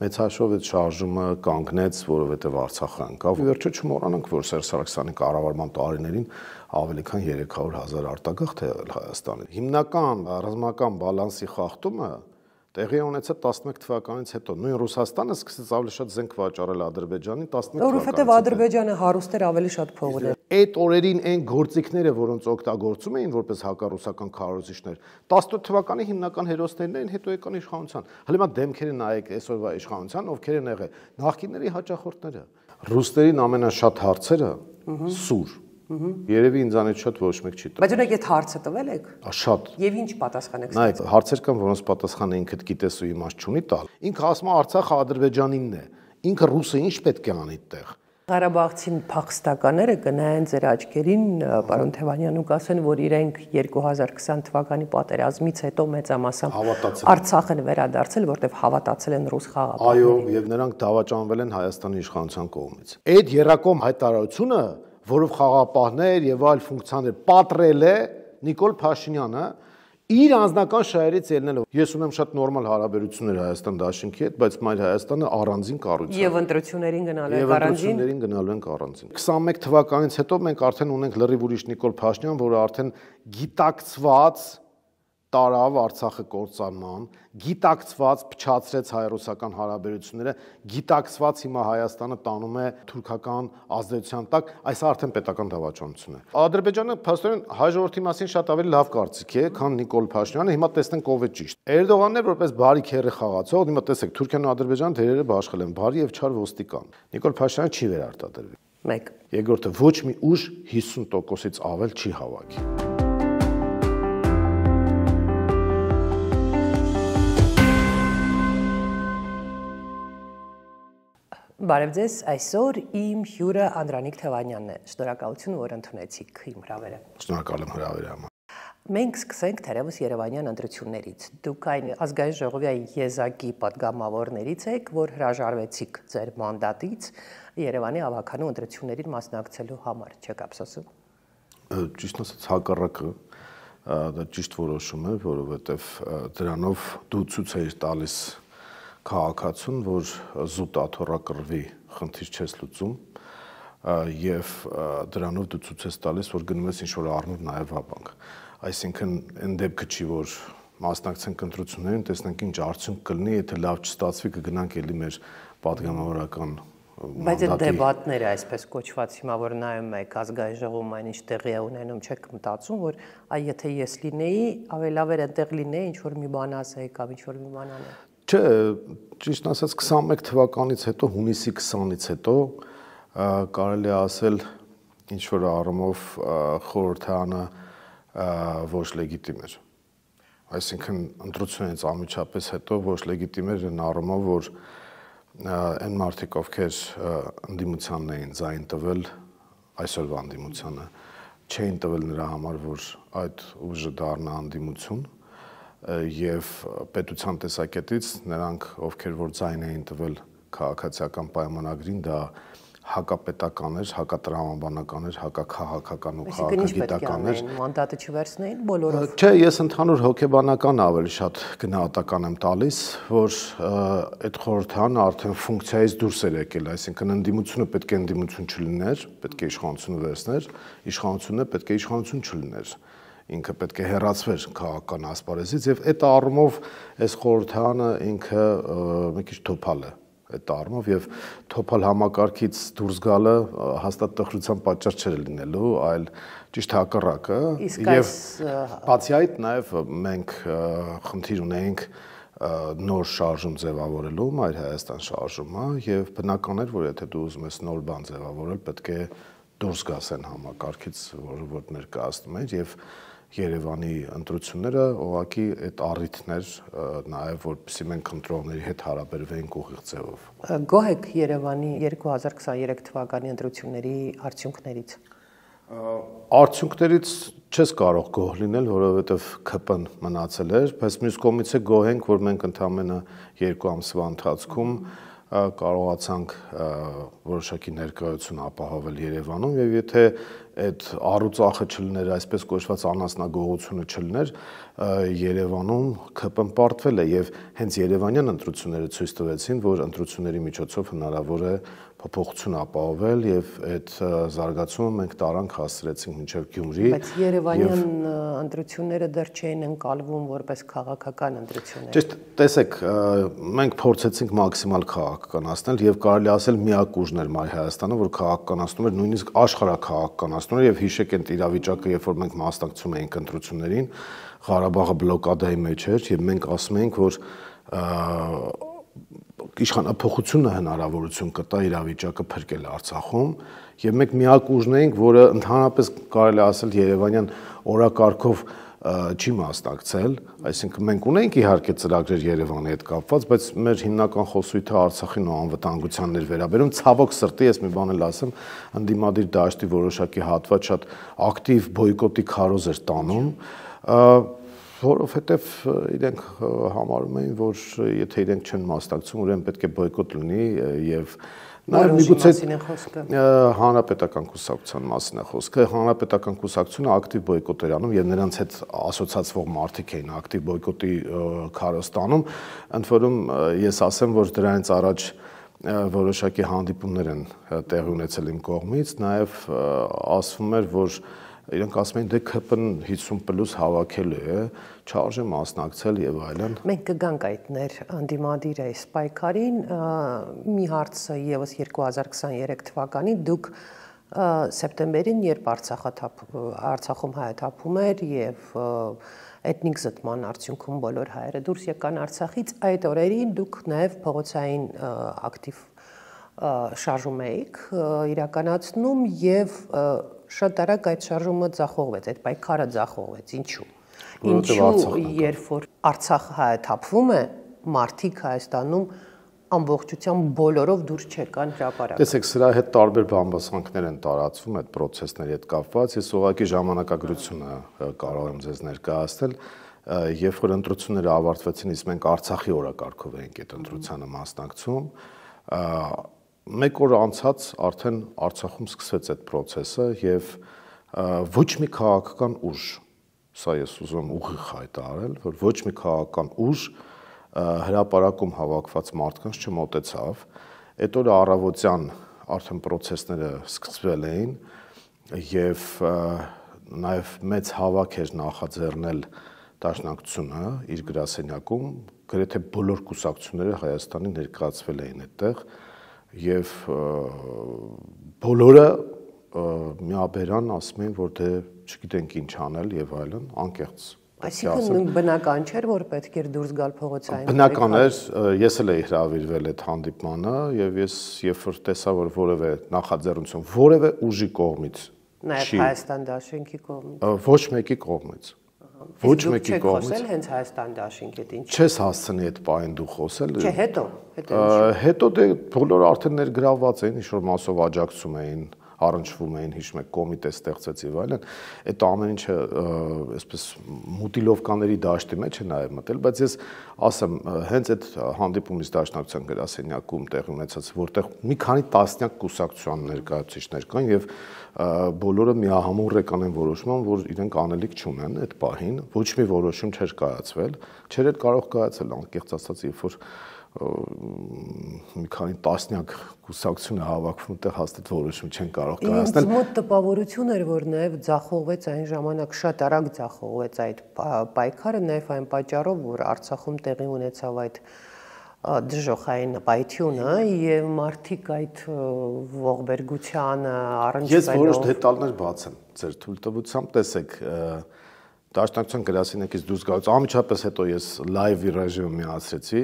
մեծ հաշվով այդ շարժումը կանգնեց, որովհետև Արցախը ընկավ։ Վերջը չմոռանանք, որ Սերժ Սարգսյանի կառավարման տարիներին ավելի քան 300,000 արտագաղթ է եղել Հայաստանին։ Հիմնական ռազմական բալանսի խախտումը տեղի ունեցավ 11 թվականից հետո։ Նույն Ռուսաստանը սկսեց ավելի շատ զենք վաճառել Ադրբեջանին 11 թվականից։ Որովհետև Ադրբեջանը հարուստ էր, ավելի շատ փող ուներ։ Այդ օրերին այն գործիքները, որոնց օգտագործում էին որպես հակառուսական քարոզիչներ, 18 թվականի հիմնական հերոսներն էին, հետո եկան իշխանության։ Հələ դեմքերը նայեք այսօրվա իշխանության, ովքեր են եղել նախկինների հաճախորդները։ Ռուսներին ամենաշատ հարցերը սուր։ Երևի ինձանից շատ ոչ մեկ չի տվել։ Բայց ունեք այդ հարցը տվել եք։ Շատ։ Եվ ինչ պատասխան եք ստացել։ Նայեք, հարցեր կան, որոնց պատասխանը ինքդ գիտես ու իմաստ չունի տալ։ Ինքը ասում է Արցախը Ադրբեջանինն է։ Ինքը ռուսը ինչ պետք է անի այդտեղ։ Ղարաբաղցին փախստականները կնայեն ձեր աչքերին, պարոն Թևանյան, ու կասեն, որ իրենք 2020 թվականի պատերազմից հետո մեծամասամբ Արցախ են վերադարձել, որտեղ հավատացել են ռուս խաղաղապահներին։ Այո, եւ նրանք դավաճանվել են Հայաստանի իշխանության կողմից։ Այդ երակոմ հայտարարությունը, որով խաղաղապահներ եւ այլ ֆունկցիաներ պատրել է Նիկոլ Փաշինյանը, իր անձնական շահերից ելնելով։ Ես ունեմ շատ նորմալ հարաբերություններ Հայաստան դաշինքի հետ, բայց Մայր Հայաստանը առանձին կառույց է։ Եվ ընտրություններին գնալու եք առանձին։ Եվ ընտրություններին գնալու ենք առանձին։ 21 թվականից հետո մենք արդեն ունենք լրիվ ուրիշ Նիկոլ Փաշինյան, որը արդեն գիտակցված տարավ Արցախը կործանման, գիտակցված փչացրեց հայ-ռուսական հարաբերությունները, գիտակցված հիմա Հայաստանը տանում է թուրքական ազդեցության տակ, այս արդեն պետական դավաճանություն է։ Ադրբեջանը փաստորեն հայ ժողովրդի մասին շատ ավելի լավ կարծիք է, քան Նիկոլ Փաշինյանը, հիմա տեսնենք ով է ճիշտ։ Էրդողանն է որպես բարի քերը խաղացող, հիմա տեսեք Թուրքիան ու Ադրբեջանը դերերը բաշխել են, բարի եւ չար ոստիկան։ Նիկոլ Փաշինյանը չի վերարտադրվի։ 1. Երկրորդը ոչ մի ուժ 50%-ից ավել չի հավաքի։ Բարև ձեզ, այսօր իմ հյուրը Անդրանիկ Թևանյանն է։ Շնորհակալություն, որ ընդունեցիք իմ հրավերը։ Շնորհակալ եմ հրավերի համար։ Մենք սկսենք թերևս Երևանյան ընտրություններից։ Դուք այն ազգային ժողովի եզակի պատգամավորներից եք, որ հրաժարվեցիք ձեր մանդատից Երևանի ավականու ընտրություններին մասնակցելու համար, չեք ափսոսում։ Ճիշտ ասած, հակառակը դա ճիշտ որոշում է, որովհետև դրանով դու ցույց ես տալիս քաղաքացուն, որ զուտ աթոռակռվի խնդիր չես լուծում եւ դրանով դու ցույց ես տալիս, որ գնում ես ինչ-որ առնիվ նաեւ վաբանք։ Այսինքն այն դեպքը չի, որ մասնակցենք ընտրություններին, տեսնենք ինչ արդյունք կլինի, եթե լավ չստացվի, կգնանք ելի մեր պատգամավորական Բայց այդ դեբատները, այսպես կոչված, հիմա որ նայում եք ազգային ժողովում այնինչ տեղի է ունենում, չեք մտածում, որ այ եթե ես լինեի, ավելի լավ էր այնտեղ լինեի, ինչ որ մի բան ասեի կամ ինչ որ մի բան անեի։ Չէ, ճիշտ ասած 21 թվականից հետո, հունիսի 20-ից հետո կարելի է ասել ինչ որ առումով խորհրդարանը ոչ լեգիտիմ էր։ Այսինքն ընտրությունից անմիջապես հետո ոչ լեգիտիմ էր այն առումով, որ այն մարդիկ, ովքեր ընդդիմությանն էին ձայն տվել, այսօրվա ընդդիմությանը, չէին տվել նրա համար, որ այդ ուժը դառնա ընդդիմություն, եւ պետության տեսակետից նրանք, ովքեր որ ձայն էին տվել քաղաքացիական պայմանագրին, դա հակապետական էր, հակատրամաբանական էր, հակաքաղաքական ու քաղաքագիտական էր։ Մանդատը չվերցնեին բոլորով։ Չէ, ես ընդհանուր հոգեբանական ավելի շատ գնահատական եմ տալիս, որ այդ խորհրդարանը արդեն ֆունկցիայից դուրս էր եկել, այսինքն ընդդիմությունը պետք է ընդդիմություն չլիներ, պետք է իշխանությունը վերցներ, իշխանությունը պետք է իշխանություն չլիներ։ Ինքը պետք է հեռացվեր քաղաքական ասպարեզից եւ այդ առումով այս խորհրդարանը ինքը մի քիչ թոփալ է այդ առումով եւ թոփալ համակարգից դուրս գալը հաստատ տխրության պատճառ չէր լինելու, այլ ճիշտ հակառակը եւ բացի այդ նաեւ մենք խնդիր ունենք նոր շարժում ձևավորելու, Մայր Հայաստան շարժումը եւ բնական էր, որ եթե դու ուզում ես նոր բան ձևավորել, պետք է դուրս գաս այն համակարգից, որ ներկայացնում էր եւ Երևանի ընտրությունները ուղղակի այդ առիթներ նաև որպեսզի մենք ընտրողների հետ հարաբերվենք ուղիղ ձևով։ Գոհ եք Երևանի 2023 թվականի ընտրությունների արդյունքներից։ Արդյունքներից չես կարող գոհ լինել, որովհետև ԿՊ-ն մնացել էր, բայց մյուս կողմից է գոհ ենք, որ մենք ընդամենը 2 ամսվա ընթացքում կարողացանք որոշակի ներկայություն ապահովել Երևանում եւ եթե այդ առուծախը չլներ, այսպես կոչված անասնագողությունը չլներ, Երևանում ԿՊ-ն պարտվել է եւ հենց Երևանյան ընտրությունները ցույց տվեցին, որ ընտրությունների միջոցով հնարավոր է փոփոխություն ապահովել եւ այդ զարգացումը մենք տարանք հասցրեցինք մինչեւ Գյումրի։ Բայց Երևանյան ընտրությունները դեռ չէին ընկալվում որպես քաղաքական ընտրություններ։ Ճիշտ, տեսեք, մենք փորձեցինք մաքսիմալ քաղաքականացնել եւ կարելի ասել միակ ուժն էր Մայր Հայաստանը, որ քաղաքականացնում էր, նույնիսկ աշխարհաքաղաքականացնում էր եւ հիշեք այդ իրավիճակը, երբ որ մենք մասնակցում էինք ընտրություններին, Ղարաբաղը բլոկադայի մեջ էր եւ մենք ասում էինք, որ իշխանափոխությունը հնարավորություն կտա իրավիճակը փրկել Արցախում եւ մենք միակ ուժն էինք, որը ընդհանրապես կարելի ասել Երևանյան օրակարգով չի մասնակցել, այսինքն մենք ունենք իհարկե ծրագրեր Երևանի հետ կապված, բայց մեր հիմնական խոսույթը Արցախին ու անվտանգությանն էր վերաբերում։ Ցավոք սրտի ես մի բան էլ ասեմ, ընդդիմադիր դաշտի որոշակի հատված շատ ակտիվ բոյկոտի քարոզ էր տանում, որովհետև իրենք համարում էին, որ եթե իրենք չեն մասնակցում, ուրեմն պետք է բոյկոտ լինի եւ նաեւ միգուցե հանրապետական կուսակցության մասին է խոսքը, հանրապետական կուսակցությունը ակտիվ բոյկոտ էր անում եւ նրանց հետ ասոցացվող մարդիկ էին ակտիվ բոյկոտի քարոզ տանում, ընդ որում ես ասեմ, որ դրանից առաջ որոշակի հանդիպումներ են տեղի ունեցել իմ կողմից, նաեւ ասվում էր, որ իրենք ասում են դե ԿՊ-ն 50+ հավաքելու է, չարժե մասնակցել եւ այլն։ Մենք կգանք այդ անդիմադիր այս պայքարին, մի հարցը եւս 2023 թվականին դուք սեպտեմբերին, երբ Արցախում հայաթափում էր եւ էթնիկ զտման արդյունքում բոլոր հայերը դուրս եկան Արցախից, այդ օրերին դուք նաեւ փողոցային ակտիվ շարժում էիք իրականացնում եւ շատ արագ այդ շարժումը ձախողվեց, այդ պայքարը ձախողվեց, ինչու, երբ որ Արցախը հայաթափվում է, մարդիկ Հայաստանում ամբողջությամբ բոլորով դուրս չեկան հրապարակ։ Տեսեք, սրա հետ տարբեր բամբասանքներ են տարածվում այդ process-ների հետ կապված, ես ուղղակի ժամանակագրությունը կարող եմ ձեզ ներկայացնել, երբ որ ընտրությունները ավարտվեցին, իսկ մենք Արցախի օրակարգով էինք այդ ընտրությանը մասնակցում, մեկ օր անցած արդեն Արցախում սկսվեց այդ process-ը եւ ոչ մի քաղաքական ուժ, սա ես ուզում եմ ուղիղ հայտարարել, որ ոչ մի քաղաքական ուժ հրապարակում հավաքված մարդկանց չմոտեցավ, այդ օրը առավոտյան արդեն process-ները սկսվել էին եւ նաեւ մեծ հավաք էր նախաձեռնել Դաշնակցությունը իր գրասենյակում, գրեթե բոլոր կուսակցությունները Հայաստանի ներկայացվել էին այդտեղ եւ բոլորը միաբերան ասում են, որ դե չգիտենք ինչ անել եւ այլն, անկեղծ։ Այսինքն բնական չէր, որ պետք էր դուրս գալ փողոցային։ Բնական էր, ես էլ էի հրավիրվել այդ հանդիպմանը եւ ես երբ որ տեսա, որ որևէ նախաձեռնություն որևէ ուժի կողմից նաեւ Հայաստան Դաշինքի կողմից։ Ոչ մեկի կողմից։ Ոչ մեկի կողմից։ Խոսել հենց Հայաստան Դաշինքի հետ ինչ։ Չես հասցնի այդ պահին դու խոսել։ Չէ, հետո դե բոլորը արդեն ներգրավված էին, ինչ որ մասով աջակցում էին, առնչվում էին, հիշում եք, կոմիտե ստեղծեց եւ այլն, այդ ամեն ինչը այսպես մուտիլովկաների դաշտի մեջ է նաեւ մտել, բայց ես ասեմ, հենց այդ հանդիպումից Դաշնակցության գրասենյակում տեղի ունեցած, որտեղ մի քանի տասնյակ կուսակցության ներկայացուցիչներ կան եւ բոլորը միահամուռ եկան այն որոշման, որ իրենք անելիք չունեն այդ պահին, ոչ մի որոշում չէր կայացվել, չէր էլ կարող կայացել, անկեղծ ասած, երբ որ մի քանի տասնյակ կուսակցություն է հավաքվում, այդտեղ հաստատ որոշում չեն կարող կայացնել։ Ինձ մոտ տպավորություն էր, որ նաև ձախողվեց այն ժամանակ, շատ արագ ձախողվեց այդ պայքարը, նաև այն պատճառով, որ Արցախում տեղի ունեցավ այդ դժոխային պայթյունը եւ մարդիկ այդ ողբերգությանը առնչվելով։ Ես որոշ դետալներ բացեմ ձեր թույլտվությամբ, տեսեք, Դաշնակցության գրասենյակից դուրս գալուց անմիջապես հետո ես լայվի ռեժիմը միացրեցի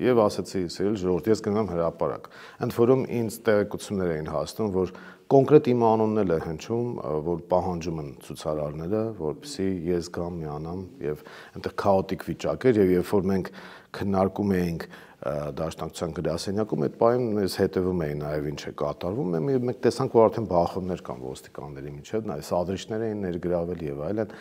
եւ ասացի, սիրելի ժողովուրդ, ես գնամ հրապարակ։ Ընդ որում ինձ տեղեկություններ էին հասնում, որ կոնկրետ իմ անունն էլ է հնչում, որ պահանջում են ցուցարարները, որպեսզի ես գամ միանամ եւ այնտեղ քաոտիկ վիճակ էր եւ երբ որ մենք քննարկում էինք Դաշնակցության գրասենյակում, այդ պահին մեզ հետևում էին նաեւ ինչ է կատարվում, մենք տեսանք, որ արդեն բախումներ կան ոստիկանների միջեւ, նաեւ սադրիչներ էին ներգրավել եւ այլն,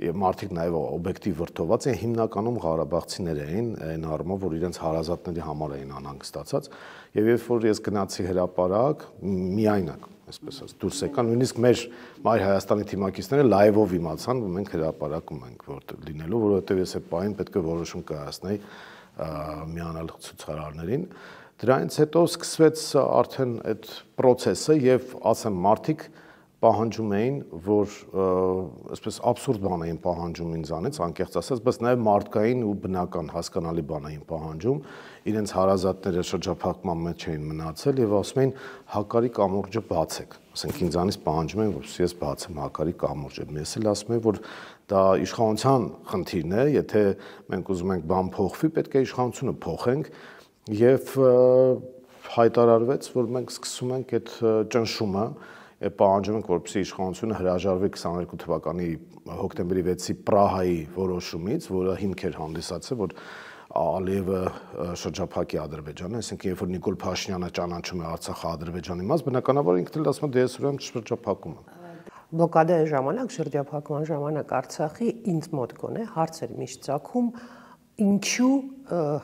եւ մարդիկ նաեւ օբյեկտիվ վրթոված են, հիմնականում ղարաբաղցիներ էին, այն առումով, որ իրենց հարազատների համար էին անհանգստացած, եւ երբ որ ես գնացի հրապարակ, միայնակ այսպես ասած, դուրս եկան, նույնիսկ մեր Մայր Հայաստանի թիմակիցները լայվով իմացան, որ մենք հրապարակում ենք որտեղ լինելու, որովհետև ես այդ պահին պետք է որոշում կայացնեի միանալ ցուցարարներին։ Դրանից հետո սկսվեց արդեն այդ process-ը եւ ասեմ մարդիկ պահանջում էին, որ այսպես абսուրդ բան էին պահանջում ինձանից, անկեղծ ասած, բայց նաև մարդկային ու բնական հասկանալի բան էին պահանջում, իրենց հարազատները շրջափակման մեջ էին մնացել եւ ասում էին հակարի կամուրջը բացեք, ասենք ինձանից պահանջում էին, որ ես բացեմ հակարի կամուրջը, ես էլ ասում եմ, որ դա իշխանության խնդիրն է, եթե մենք ուզում ենք բան փոխվի, պետք է իշխանությունը փոխենք եւ հայտարարվեց, որ մենք սկսում ենք այդ ճնշումը պահանջում ենք, որպեսզի իշխանությունը հրաժարվի 22 թվականի հոկտեմբերի 6-ի Պրահայի որոշումից, որը հիմք էր հանդիսացել, որ Ալիևը շրջափակի Ադրբեջանը, այսինքն երբ որ Նիկոլ Փաշինյանը ճանաչում է Արցախը Ադրբեջանի մաս, բնականաբար ինքն էլ ասում է դե ես ուրեմն շրջափակում եմ։ Բլոկադայի ժամանակ, շրջափակման ժամանակ Արցախի ինձ մոտ գոնե հարցեր միշտ ցակում, ինչու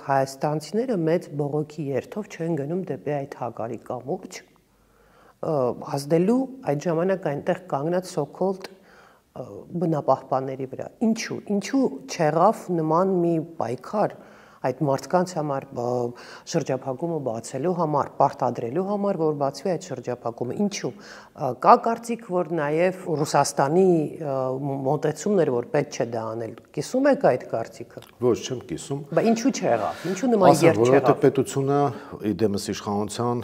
հայաստանցիները մեծ բողոքի երթով չեն գնում դեպի այդ հակարի կամուրջ ազդելու այդ ժամանակ այնտեղ կանգնած սոկոլդ բնապահպանների վրա։ Ինչու չեղավ նման մի պայքար այդ մարդկանց համար շրջափակումը բացելու համար, պարտադրելու համար, որ բացվի այդ շրջափակումը։ Ինչու։ Կա կարծիք, որ նաև Ռուսաստանի մոտեցումն էր, որ պետք չէ դա անել։ Կիսում եք այդ կարծիքը։ Ոչ, չեմ կիսում։ Բայց ինչու չեղավ։ Ինչու նման երթ չեղավ։ Որովհետև պետությունը իդեմս իշխանության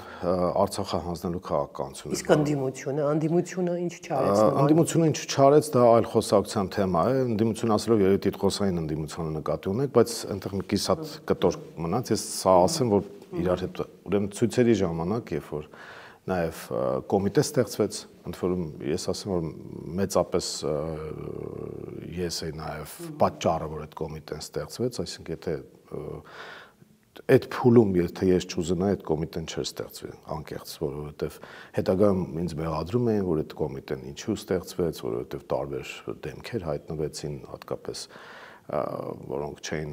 Արցախը հանձնելու քաղաքականություն է։ Իսկ անդիմությունը ինչ չարեց։ Անդիմությունը ինչ չարեց, դա այլ խոսակցության թեմա է։ Անդիմություն ասելով երևի տիտղոսային անդիմությանը նկատի ունեք, բայց այնտեղ մի կիսատ կտոր մնաց, ես սա ասեմ, որ իրար հետ ուրեմն ցույցերի ժամանակ, երբ որ նաև կոմիտե ստեղծվեց, ընդ որում ես ասեմ, որ մեծապես ես էի նաև պատճառը, որ այդ կոմիտեն ստեղծվեց, այսինքն եթե այդ փուլում եթե ես չուզենայի, այդ կոմիտեն չէր ստեղծվի, անկեղծ, որովհետև հետագայում ինձ մեղադրում էին, որ այդ կոմիտեն ինչու ստեղծվեց, որովհետև տարբեր դեմքեր հայտնվեցին, հատկապես որոնք չէին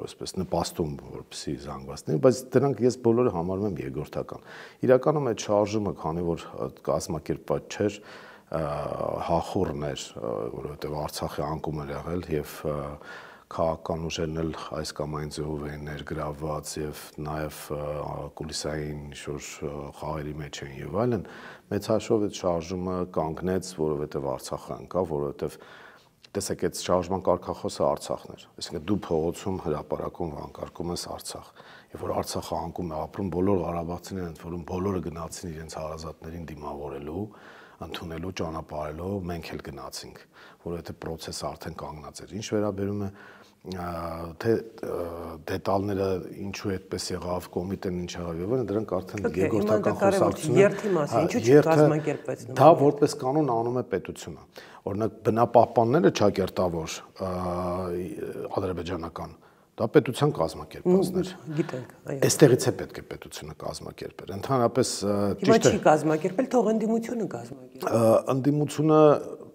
այսպես նպաստում, որպեսզի զանգվածներ, բայց դրանք ես բոլորը համարում եմ երկրորդական։ Իրականում այդ շարժումը, քանի որ կազմակերպված չէր, հախուռն էր, որովհետև Արցախի անկում էր եղել եւ քաղաքական ուժերն էլ այս կամ այն ձևով էին ներգրավված եւ նաեւ կուլիսային ինչ-որ խաղերի մեջ էին եւ այլն, մեծ հաշվով այդ շարժումը կանգնեց, որովհետեւ Արցախը անկավ, որովհետեւ տեսեք, այդ շարժման կարգախոսը Արցախն էր, այսինքն դու փողոցում հրապարակում վանկարկում ես Արցախ, եւ որ Արցախը անկում է ապրում, բոլոր ղարաբաղցիները, ընդ որում բոլորը գնացին իրենց հարազատներին դիմավորելու, ընդունելու, ճանապարհելու, մենք էլ գնացինք, որովհետեւ process-ը արդեն կանգնած էր։ Ինչ վերաբերում է թե դետալները ինչու այդպես եղավ, կոմիտեն ինչ եղավ եւ այլն, դրանք արդեն երկրորդական խոսակցություն են։ Երթի մասին, ինչու չկազմակերպվեց նման։ Դա որպես կանոն անում է պետությունը։ Օրինակ բնապահպանները ճակերտավոր ադրբեջանական դա պետության կազմակերպվածներ։ Գիտենք, այո։ Այստեղից է պետք է պետությունը կազմակերպել։ Ընդհանրապես ճիշտ է։ Չի կազմակերպել, թող ընդդիմությունը կազմակերպի։ Ընդդիմությունը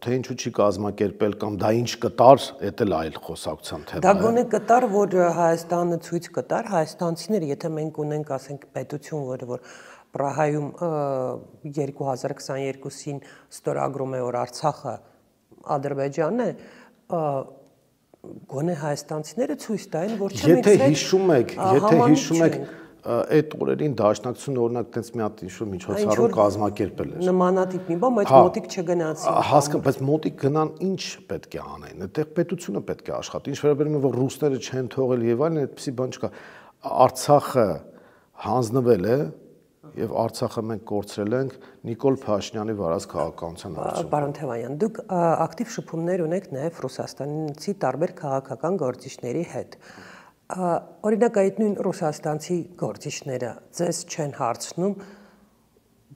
թե ինչու չի կազմակերպել կամ դա ինչ կտար, դա էլ այլ խոսակցության թեմա է։ Դա գոնե կտար, որ Հայաստանը ցույց կտար, հայաստանցիները, եթե մենք ունենք, ասենք, պետություն, որ Պրահայում 2022-ին ստորագրում է, որ Արցախը Ադրբեջանն է, գոնե հայաստանցիները ցույց տային, որ չմեքսեք։ Եթե հիշում եք, այդ օրերին դաշնակցությունը օրինակ տենց մի հատ ինչ-որ միջոցառում կազմակերպել էր։ Նմանատիպ մի բան, բայց մոտիկ չգնացին։ Հասկանում, բայց մոտիկ գնան ինչ պետք է անեն։ Այդտեղ պետությունը պետք է աշխատի։ Ինչ վերաբերում է, որ ռուսները չեն թողել եւ այլն, այդպեսի բան չկա։ Արցախը հանձնվել է եւ Արցախը մենք կորցրել ենք Նիկոլ Փաշինյանի վարած քաղաքականության արդյունքում։ Պարոն Թևանյան, դուք ակտիվ շփումներ ունեք նաեւ Ռուսաստանցի տարբեր քաղաքական գործիչների հետ։ Օրինակ այդ նույն ռուսաստանցի գործիչները ձեզ չեն հարցնում,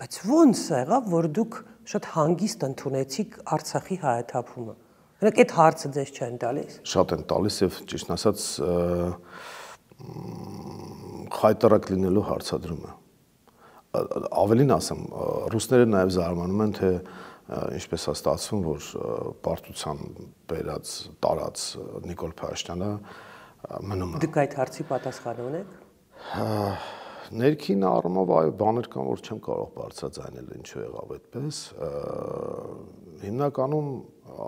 բայց ո՞նց եղավ, որ դուք շատ հանգիստ ընդունեցիք Արցախի հայաթափումը։ Օրինակ այդ հարցը ձեզ չեն տալիս։ Շատ են տալիս եւ ճիշտ ասած խայտարակ լինելու հարցադրում է։ Ավելին ասեմ, ռուսները նաեւ զարմանում են, թե ինչպես է ստացվում, որ պարտության բերած տարած Նիկոլ Փաշինյանը մնում է։ Դուք այդ հարցի պատասխան ունեք։ Ներքին առումով այո բաներ կան, որ չեմ կարող բարձրաձայնել ինչու եղավ այդպես։ Հիմնականում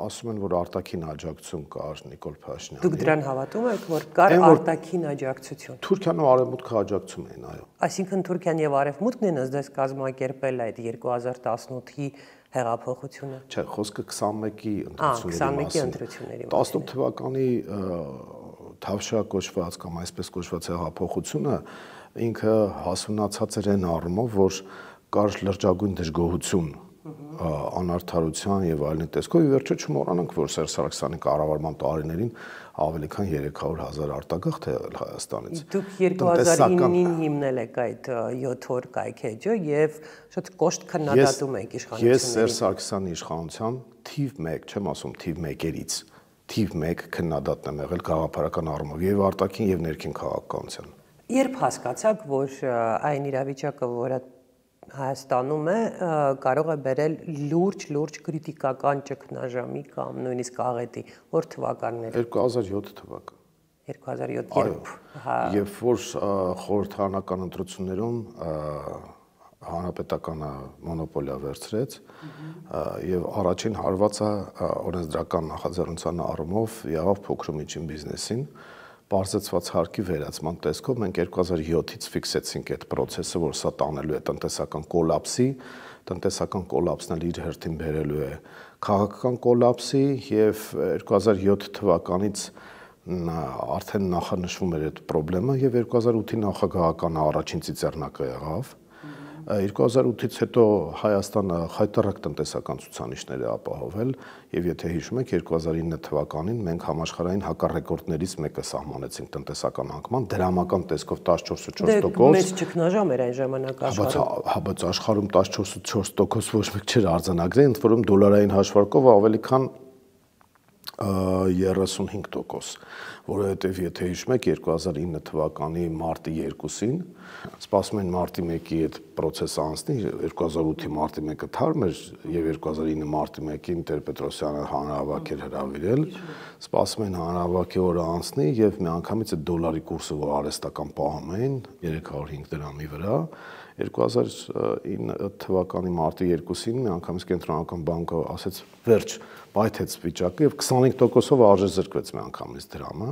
ասում են, որ արտաքին աջակցություն կար Նիկոլ Փաշինյանի։ Դուք դրան հավատում եք, որ կար արտաքին աջակցություն։ Թուրքիան ու Արևմուտքը աջակցում էին, այո։ Այսինքն Թուրքիան եւ Արևմուտքն են ըստ ես կազմակերպել այդ 2018-ի հեղափոխությունը։ Չէ, խոսքը 21-ի ընտրությունների մասին։ 18 թվականի Թավշյա կոչված կամ այսպես կոչված հեղափոխությունը ինքը հասունացած էր այն առումով, որ կար լրջագույն դժգոհություն անարդարության եւ այլն տեսքով, ի վերջո չմոռանանք, որ Սերժ Սարգսյանի կառավարման տարիներին ավելի քան 300,000 արտագաղթ է եղել Հայաստանից։ Դուք 2009-ին հիմնել եք այդ 7 օր կայքեջը եւ շատ կոշտ քննադատում եք իշխանություններին։ Ես Սերժ Սարգսյանի իշխանության թիվ 1, չեմ ասում թիվ 1-երից, թիվ 1 քննադատն եմ եղել գաղափարական առումով եւ արտաքին եւ ներքին քաղաքականության։ Երբ հասկացաք, որ այն իրավիճակը, որը Հայաստանում է, կարող է բերել լուրջ քրիտիկական ճգնաժամի կամ նույնիսկ աղետի, որ թվականներ։ 2007 թվական։ 2007 երբ որ խորհրդարանական ընտրություններում հանրապետականը մոնոպոլիա վերցրեց եւ առաջին հարվածը օրենսդրական նախաձեռնության առումով եղավ փոքր ու միջին բիզնեսին, բարձրացված հարկի վերացման տեսքով մենք 2007-ից ֆիքսեցինք այդ process-ը, որ սա տանելու է տնտեսական կոլապսի, տնտեսական կոլապսն էլ իր հերթին բերելու է քաղաքական կոլապսի եւ 2007 թվականից արդեն նախանշվում էր այդ խնդրը եւ 2008-ի նախագահականը առաջին ծիծեռնակը եղավ 2008-ից հետո Հայաստանը խայտառակ տնտեսական ցուցանիշներ է ապահովել եւ եթե հիշում եք 2009 թվականին մենք համաշխարհային հակառեկորդներից մեկը սահմանեցինք տնտեսական անկման դրամական տեսքով 14.4%։ Մեծ ճգնաժամ էր այն ժամանակ աշխարհում։ Բայց աշխարհում 14.4% ոչ մեկ չէր արձանագրել, ընդ որում դոլարային հաշվարկով ավելի քան 35%, որովհետև եթե հիշում եք 2009 թվականի մարտի 2-ին սպասում են մարտի 1-ի այդ process-ը անցնի 2008-ի մարտի 1-ը թարմ էր եւ 2009 մարտի 1-ին Տեր-Պետրոսյանը հանրահավաք էր հրավիրել սպասում են հանրահավաքի օրը անցնի եւ միանգամից այդ դոլարի կուրսը որ արհեստական պահում էին 305 դրամի վրա 2009 թվականի մարտի 2-ին միանգամից կենտրոնական բանկը ասեց վերջ բայթեց վիճակը եւ 25%-ով արժեզրկվեց միանգամից դրամը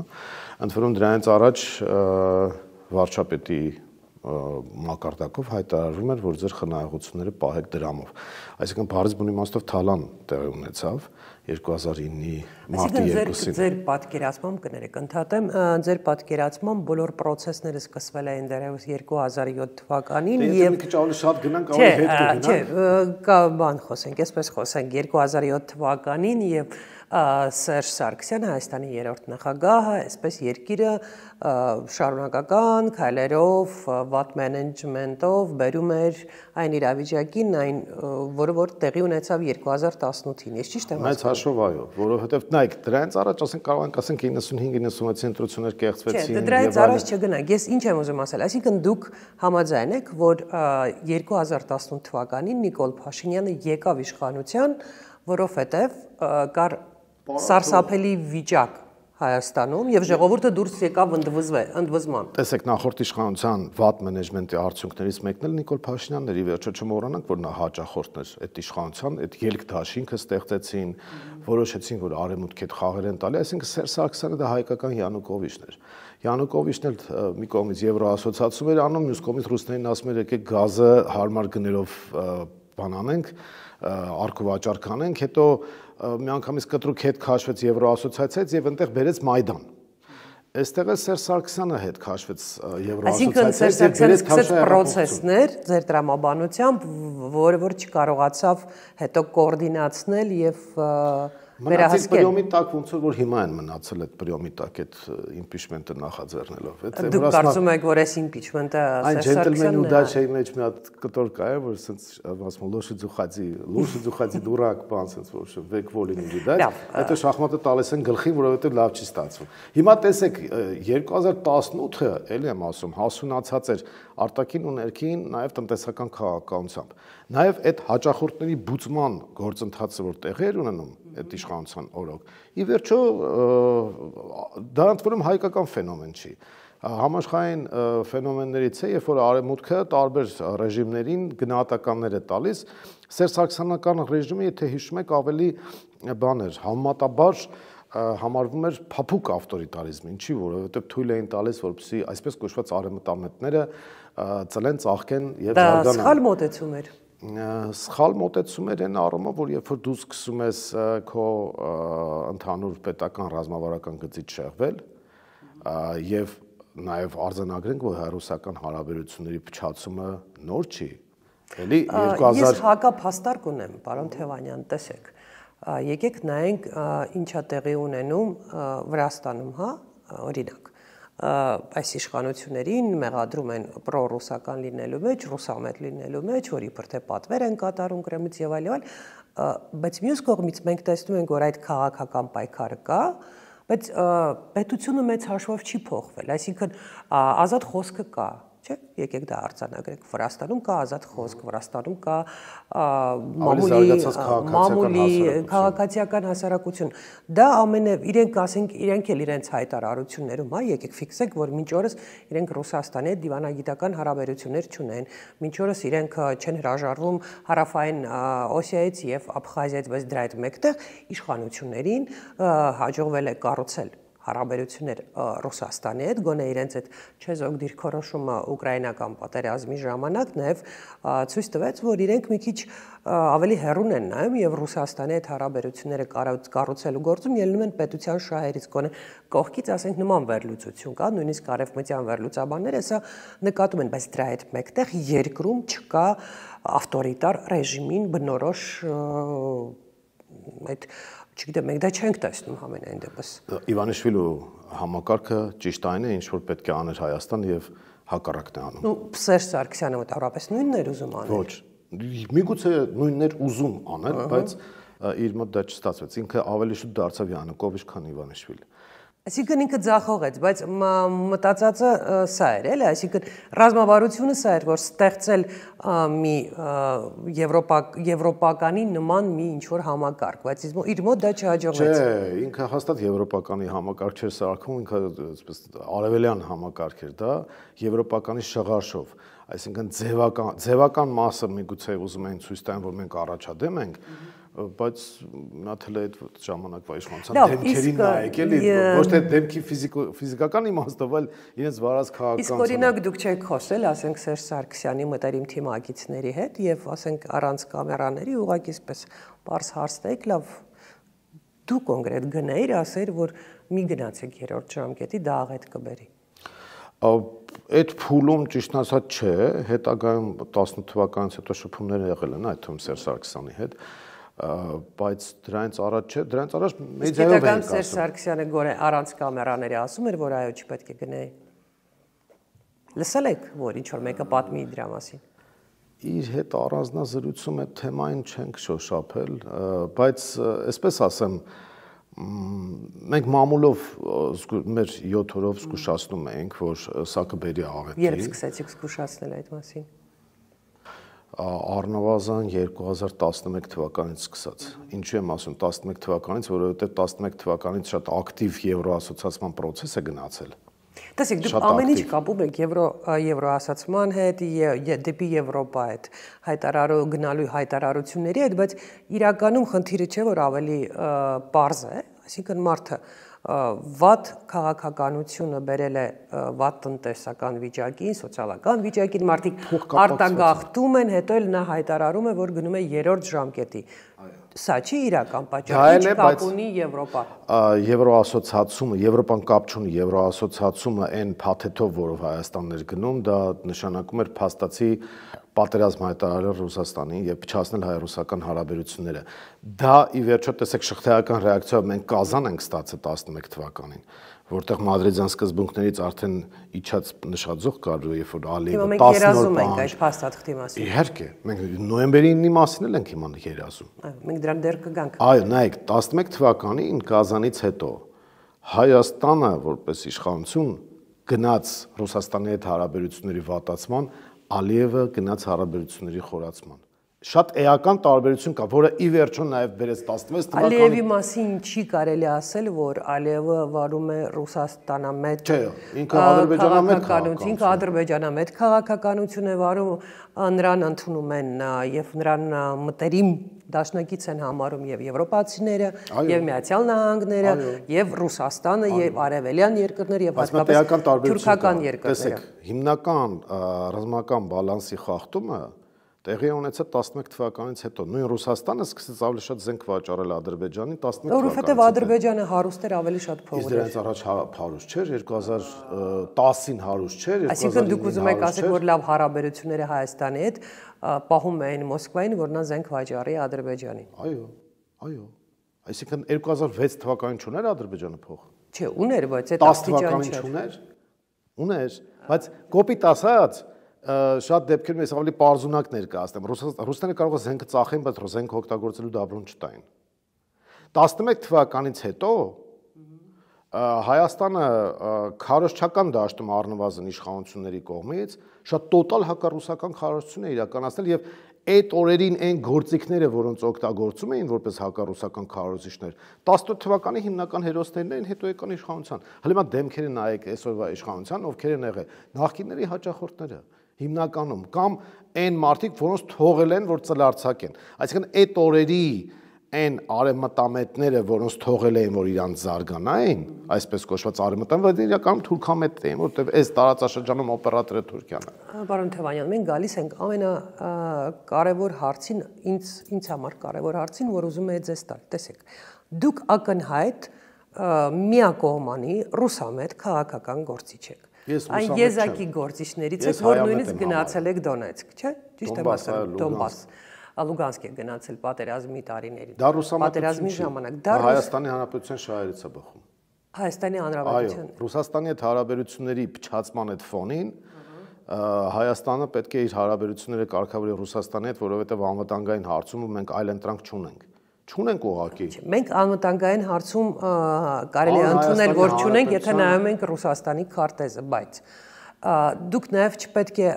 ընդ որում դրանից առաջ վարչապետի մակարդակով հայտարարվում էր որ ձեր խնայողությունները պահեք դրամով այսինքն բարձր բուն իմաստով թալան տեղի ունեցավ 2009-ի մարտի 2-ին Ձեր պատկերացմամբ կներեք ընդհատեմ ձեր պատկերացմամբ բոլոր process-ները սկսվել էին դեռևս 2007 թվականին եւ մի քիչ ավելի շատ գնանք ավելի հետ կգնանք Չէ, կա բան խոսենք, այսպես խոսենք 2007 թվականին եւ Սերժ Սարգսյանը Հայաստանի երրորդ նախագահը, այսպես երկիրը շարունակական քայլերով, վատ մենեջմենտով բերում էր այն իրավիճակին, այն որը որ տեղի ունեցավ 2018-ին, ես ճիշտ եմ ասում։ Մեծ հաշվով այո, որովհետև նայեք, դրանից առաջ ասենք կարող ենք ասենք 95-96 ընտրություններ կեղծվեցին եւ դրանից առաջ չգնանք։ Ես ինչ եմ ուզում ասել, այսինքն դուք համաձայն եք, որ 2018 թվականին Նիկոլ Փաշինյանը եկավ իշխանության, որովհետև կար սարսափելի վիճակ Հայաստանում եւ ժողովուրդը դուրս եկավ ընդվզման։ Տեսեք, նախորդ իշխանության վատ մենեջմենտի արդյունքներից մեկն էլ Նիկոլ Փաշինյանն էր, ի վերջո չմոռանանք, որ նա հաճախորդն էր այդ իշխանության, այդ ելք դաշինքը ստեղծեցին, որոշեցին, որ արևմուտքի հետ խաղեր են տալի, այսինքն Սերժ Սարգսյանը դա հայկական Յանուկովիչն էր։ Յանուկովիչն էլ մի կողմից եվրոասոցիացում էր անում, մյուս կողմից ռուսներին ասում էր եկեք գազը հարմար գներով բան անենք, արկուվաճառք անենք, հետո միանգամից կտրուկ հետ քաշվեց Եվրոասոցիացիայից եւ այնտեղ բերեց Մայդան։ Այստեղ է Սերժ Սարգսյանը հետ քաշվեց Եվրոասոցիացիայից եւ բերեց քաշվեց process-ներ ձեր տրամաբանությամբ, որը որ չկարողացավ հետո կոորդինացնել եւ Մնացել պրիոմի տակ ոնց որ հիմա են մնացել այդ պրիոմի տակ այդ impeachment-ը նախաձեռնելով։ Դուք կարծում եք, որ այս impeachment-ը Սերժ Սարգսյանն ու դաշայի մեջ մի հատ կտոր կա, որ ասենց ասում լոշի ձուխածի դուրակ բան ասենց որ վեկ վոլինի դա։ Հետո շախմատը տալիս են գլխին, որովհետեւ լավ չի ստացվում։ Հիմա տեսեք 2018-ը, էլի եմ ասում, հասունացած էր արտաքին ու ներքին, նաև տնտեսական քաղաքականությամբ։ Նաև այդ հաճախորդների բուծման գործընթացը, որ տեղի էր ունենում այդ իշխանության օրոք, ի վերջո դա ընդ որում հայկական ֆենոմեն չի։ Համաշխարհային ֆենոմեններից է, երբ որ արևմուտքը տարբեր ռեժիմներին գնահատականներ է տալիս, Սերժ-Սարգսյանական ռեժիմը, եթե հիշում եք, ավելի բաներ, համեմատաբար համարվում էր փափուկ ավտորիտարիզմ, ինչի, որովհետև թույլ էին տալիս, որպեսզի այսպես կոչված արևմտամետները ծլեն, ծաղկեն եւ զարգանան։ Դա սխալ մոտեցում էր։ Սխալ մոտեցում էր այն առումով, որ երբ որ դու սկսում ես քո ընդհանուր պետական ռազմավարական գծից շեղվել եւ նաև արձանագրենք, որ հայ-ռուսական հարաբերությունների փչացումը նոր չի, էլի 2000 Ես հակափաստարկ ունեմ, պարոն Թևանյան, տեսեք։ Եկեք նայենք ինչա տեղի ունենում Վրաստանում, հա, օրինակ։ Այս իշխանություններին մեղադրում են պրոռուսական լինելու մեջ, ռուսամետ լինելու մեջ, որ իբր թե պատվեր են կատարում Կրեմլից եւ այլ, բայց մյուս կողմից մենք տեսնում ենք, որ այդ քաղաքական պայքարը կա, բայց պետությունը մեծ հաշվով չի փոխվել, այսինքն ազատ խոսքը կա, չէ՞, եկեք դա արձանագրենք, Վրաստանում կա ազատ խոսք, Վրաստանում կա մամուլի քաղաքացիական հասարակություն, դա ամենը իրենք ասենք, իրենք էլ իրենց հայտարարություններում, հա, եկեք ֆիքսեք, որ մինչ օրս իրենք Ռուսաստանի հետ դիվանագիտական հարաբերություններ չունեն, մինչ օրս իրենք չեն հրաժարվում Հարավային Օսիայից եւ Աբխազիայից, բայց դրա հետ մեկտեղ իշխանություններին հաջողվել է կառուցել հարաբերություններ Ռուսաստանի հետ, գոնե իրենց այդ չեզոք դիրքորոշումը ուկրաինական պատերազմի ժամանակ նաև ցույց տվեց, որ իրենք մի քիչ ավելի հեռուն են նայում եւ Ռուսաստանի հետ հարաբերությունները կառուցելու գործում ելնում են պետության շահերից, գոնե կողքից ասենք նման վերլուծություն կա, նույնիսկ արևմտյան վերլուծաբանները սա նկատում են, բայց դրա հետ մեկտեղ երկրում չկա ավտորիտար ռեժիմին բնորոշ այդ չգիտեմ, մենք դա չենք տեսնում համենայն դեպս։ Իվանիշվիլու համակարգը ճիշտ այն է, ինչ որ պետք է աներ Հայաստան եւ հակառակն է անում։ Ու Սերժ Սարգսյանը մոտավորապես նույնն էր ուզում անել։ Ոչ, միգուցե նույնն էր ուզում անել, բայց իր մոտ դա չստացվեց։ Ինքը ավելի շուտ դարձավ Յանուկովիչ, քան Իվանիշվիլը։ Այսինքն ինքը ձախողեց, բայց մտածածը սա էր, էլի, այսինքն ռազմավարությունը սա էր, որ ստեղծել մի եվրոպականի նման մի ինչ-որ համակարգ, բայց իր մոտ դա չհաջողվեց։ Չէ, ինքը հաստատ եվրոպականի համակարգ չէր սարքում, ինքը այսպես արևելյան համակարգ էր դա, եվրոպականի շղարշով, այսինքն ձևական մասը միգուցե ուզում էին ցույց տան, որ մենք առաջադեմ ենք, բայց մնացել է այդ ժամանակվա իշխանության դեմքերին նայեք, էլի, ոչ թե դեմքի ֆիզիկական իմաստով, այլ իրենց վարած քաղաքական։ Իսկ օրինակ դուք չեք խոսել, ասենք Սերժ Սարգսյանի մտերիմ թիմակիցների հետ եւ ասենք առանց կամերաների ուղղակի այսպես պարզ հարց տայք, լավ, դու կոնկրետ գնայիր, ասեր, որ մի գնացեք երրորդ ժամկետի դա աղետ կբերի։ Այդ փուլում ճիշտ ասած չէ, հետագայում 18 թվականից հետո շփումներ եղել են այդ թվում Սերժ Սարգսյանի հետ, բայց դրանից առաջ չէ, դրանից առաջ մեդիայով ենք ասում։ Սերժ Սարգսյանը գոնե առանց կամերաների ասում էր, որ այո, չպետք է գնայի։ Լսել եք, որ ինչ որ մեկը պատմի դրա մասին։ Իր հետ առանձնազրույցում այդ թեմային չենք շոշափել, բայց այսպես ասեմ, մենք մամուլով մեր 7 օրով զգուշացնում ենք, որ սա կբերի աղետի։ Երբ սկսեցիք զգուշացնել այդ մասին։ Առնվազն 2011 թվականից սկսած։ Ինչու եմ ասում 11 թվականից, որովհետև 11 թվականից շատ ակտիվ եվրոասոցիացման process է գնացել։ Տեսեք, դուք ամեն ինչ կապում եք եվրոասոցիացման հետ, դեպի Եվրոպա հետ, գնալու հայտարարությունների հետ, բայց իրականում խնդիրը չէ, որ ավելի պարզ է, այսինքն մարդը վատ քաղաքականությունը բերել է վատ տնտեսական վիճակին, սոցիալական վիճակին, մարդիկ արտագաղթում են, հետո էլ նա հայտարարում է, որ գնում է երրորդ ժամկետի։ Սա չի իրական պատճառը, ինչ կապ ունի Եվրոպա։ Եվրոասոցիացումը, Եվրոպան կապ չունի, եվրոասոցիացումը այն փաթեթով, որով Հայաստանն էր գնում, դա նշանակում էր փաստացի պատերազմ հայտարարել Ռուսաստանին եւ փչացնել հայ-ռուսական հարաբերությունները։ Դա ի վերջո տեսեք շղթայական ռեակցիայով մենք կազան ենք ստացել 11 թվականին, որտեղ մադրիդյան սկզբունքներից արդեն իջած նշաձող կար, երբ որ Ալիևը 10 նոր երազում ենք այդ փաստաթղթի մասին։ Իհարկե, մենք նոյեմբերի 9-ի մասին էլ ենք հիմա երազում։ Մենք դրան դեռ կգանք։ Այո, նայեք, 11 թվականին Կազանից հետո Հայաստանը որպես իշխանություն գնաց Ռուսաստանի հետ հարաբերությունների վատացման, Ալիևը գնաց հարաբերությունների խորացման։ շատ էական տարբերություն կա, որը ի վերջո նաև բերեց 16 թվականի Ալիևի մասին չի կարելի ասել, որ Ալիևը վարում է Ռուսաստանամետ Չէ, ինքը ադրբեջանամետ քաղաքականություն, ինքը ադրբեջանամետ քաղաքականություն է վարում, նրան ընդունում են եւ նրան մտերիմ դաշնակից են համարում եւ եվրոպացիները, եւ Միացյալ Նահանգները, եւ Ռուսաստանը, եւ արևելյան երկրները, եւ հատկապես թուրքական երկրները։ Տեսեք, հիմնական ռազմական բալանսի խախտումը տեղի ունեցավ 11 թվականից հետո։ Նույն Ռուսաստանը սկսեց ավելի շատ զենք վաճառել Ադրբեջանին 11 թվականից։ Որովհետև Ադրբեջանը հարուստ էր, ավելի շատ փող ուներ։ Իսկ դրանից առաջ հարուստ չէր, 2010-ին հարուստ չէր, 2009-ին։ Այսինքն դուք ուզում եք ասեք, որ լավ հարաբերությունները Հայաստանի հետ պահում էին Մոսկվային, որ նա զենք վաճառի Ադրբեջանին։ Այո։ Այսինքն 2006 թվականին չուներ Ադրբեջանը փող։ Չէ, ուներ, բայց այդ 10 թվականին չուներ։ Ուներ, բայց կոպիտ ասած շատ դեպքերում ես ավելի պարզունակ ներկայացնեմ։ Ռուսները կարող է զենքը ծախեն, բայց զենք օգտագործելու դաբրուն չտային։ 11 թվականից հետո Հայաստանը քարոզչական դաշտում առնվազն իշխանությունների կողմից շատ տոտալ հակառուսական քարոզություն է իրականացնել եւ այդ օրերին այն գործիքները, որոնց օգտագործում էին որպես հակառուսական քարոզիչներ, 18 թվականի հիմնական հերոսներն էին, հետո եկան իշխանության։ Հələ հիմա դեմքերը նայեք այսօրվա իշխանության, ովքեր են եղել նախկինների հաճախորդները հիմնականում կամ այն մարդիկ, որոնց թողել են, որ ծլարձակեն։ Այսինքն այդ օրերի այն արևմտամետները, որոնց թողել էին, որ իրանց զարգանային, այսպես կոչված արևմտամետ, բայց իրականում թուրքամետ էին, որովհետև այս տարածաշրջանում օպերատորը Թուրքիան է։ Պարոն Թևանյան, մենք գալիս ենք ամենակարևոր հարցին, ինձ համար կարևոր հարցին, որ ուզում եմ ձեզ տալ։ Տեսեք, դուք ակնհայտ միակողմանի ռուսամետ քաղաքական գործիչ եք։ Այն եզակի գործիչներից եք, որ նույնիսկ գնացել եք Դոնեցկ, չէ՞։ Ճիշտ եմ ասում, Դոնբաս, Լուգանսկ եք գնացել պատերազմի տարիներին։ Դա ռուսամետ պատերազմի ժամանակ։ Դա Հայաստանի Հանրապետության շահերից է բխում։ Հայաստանի Հանրապետության։ Այո, Ռուսաստանի հետ հարաբերությունների փչացման այդ ֆոնին Հայաստանը պետք է իր հարաբերությունները կարգավորի Ռուսաստանի հետ, որովհետև անվտանգային հարցում մենք այլ ընտրանք չունենք։ Չունենք ուղղակի։ Մենք անվտանգային հարցում կարելի է ընդունել, որ չունենք, եթե նայում ենք Ռուսաստանի քարտեզը, բայց դուք նաև չպետք է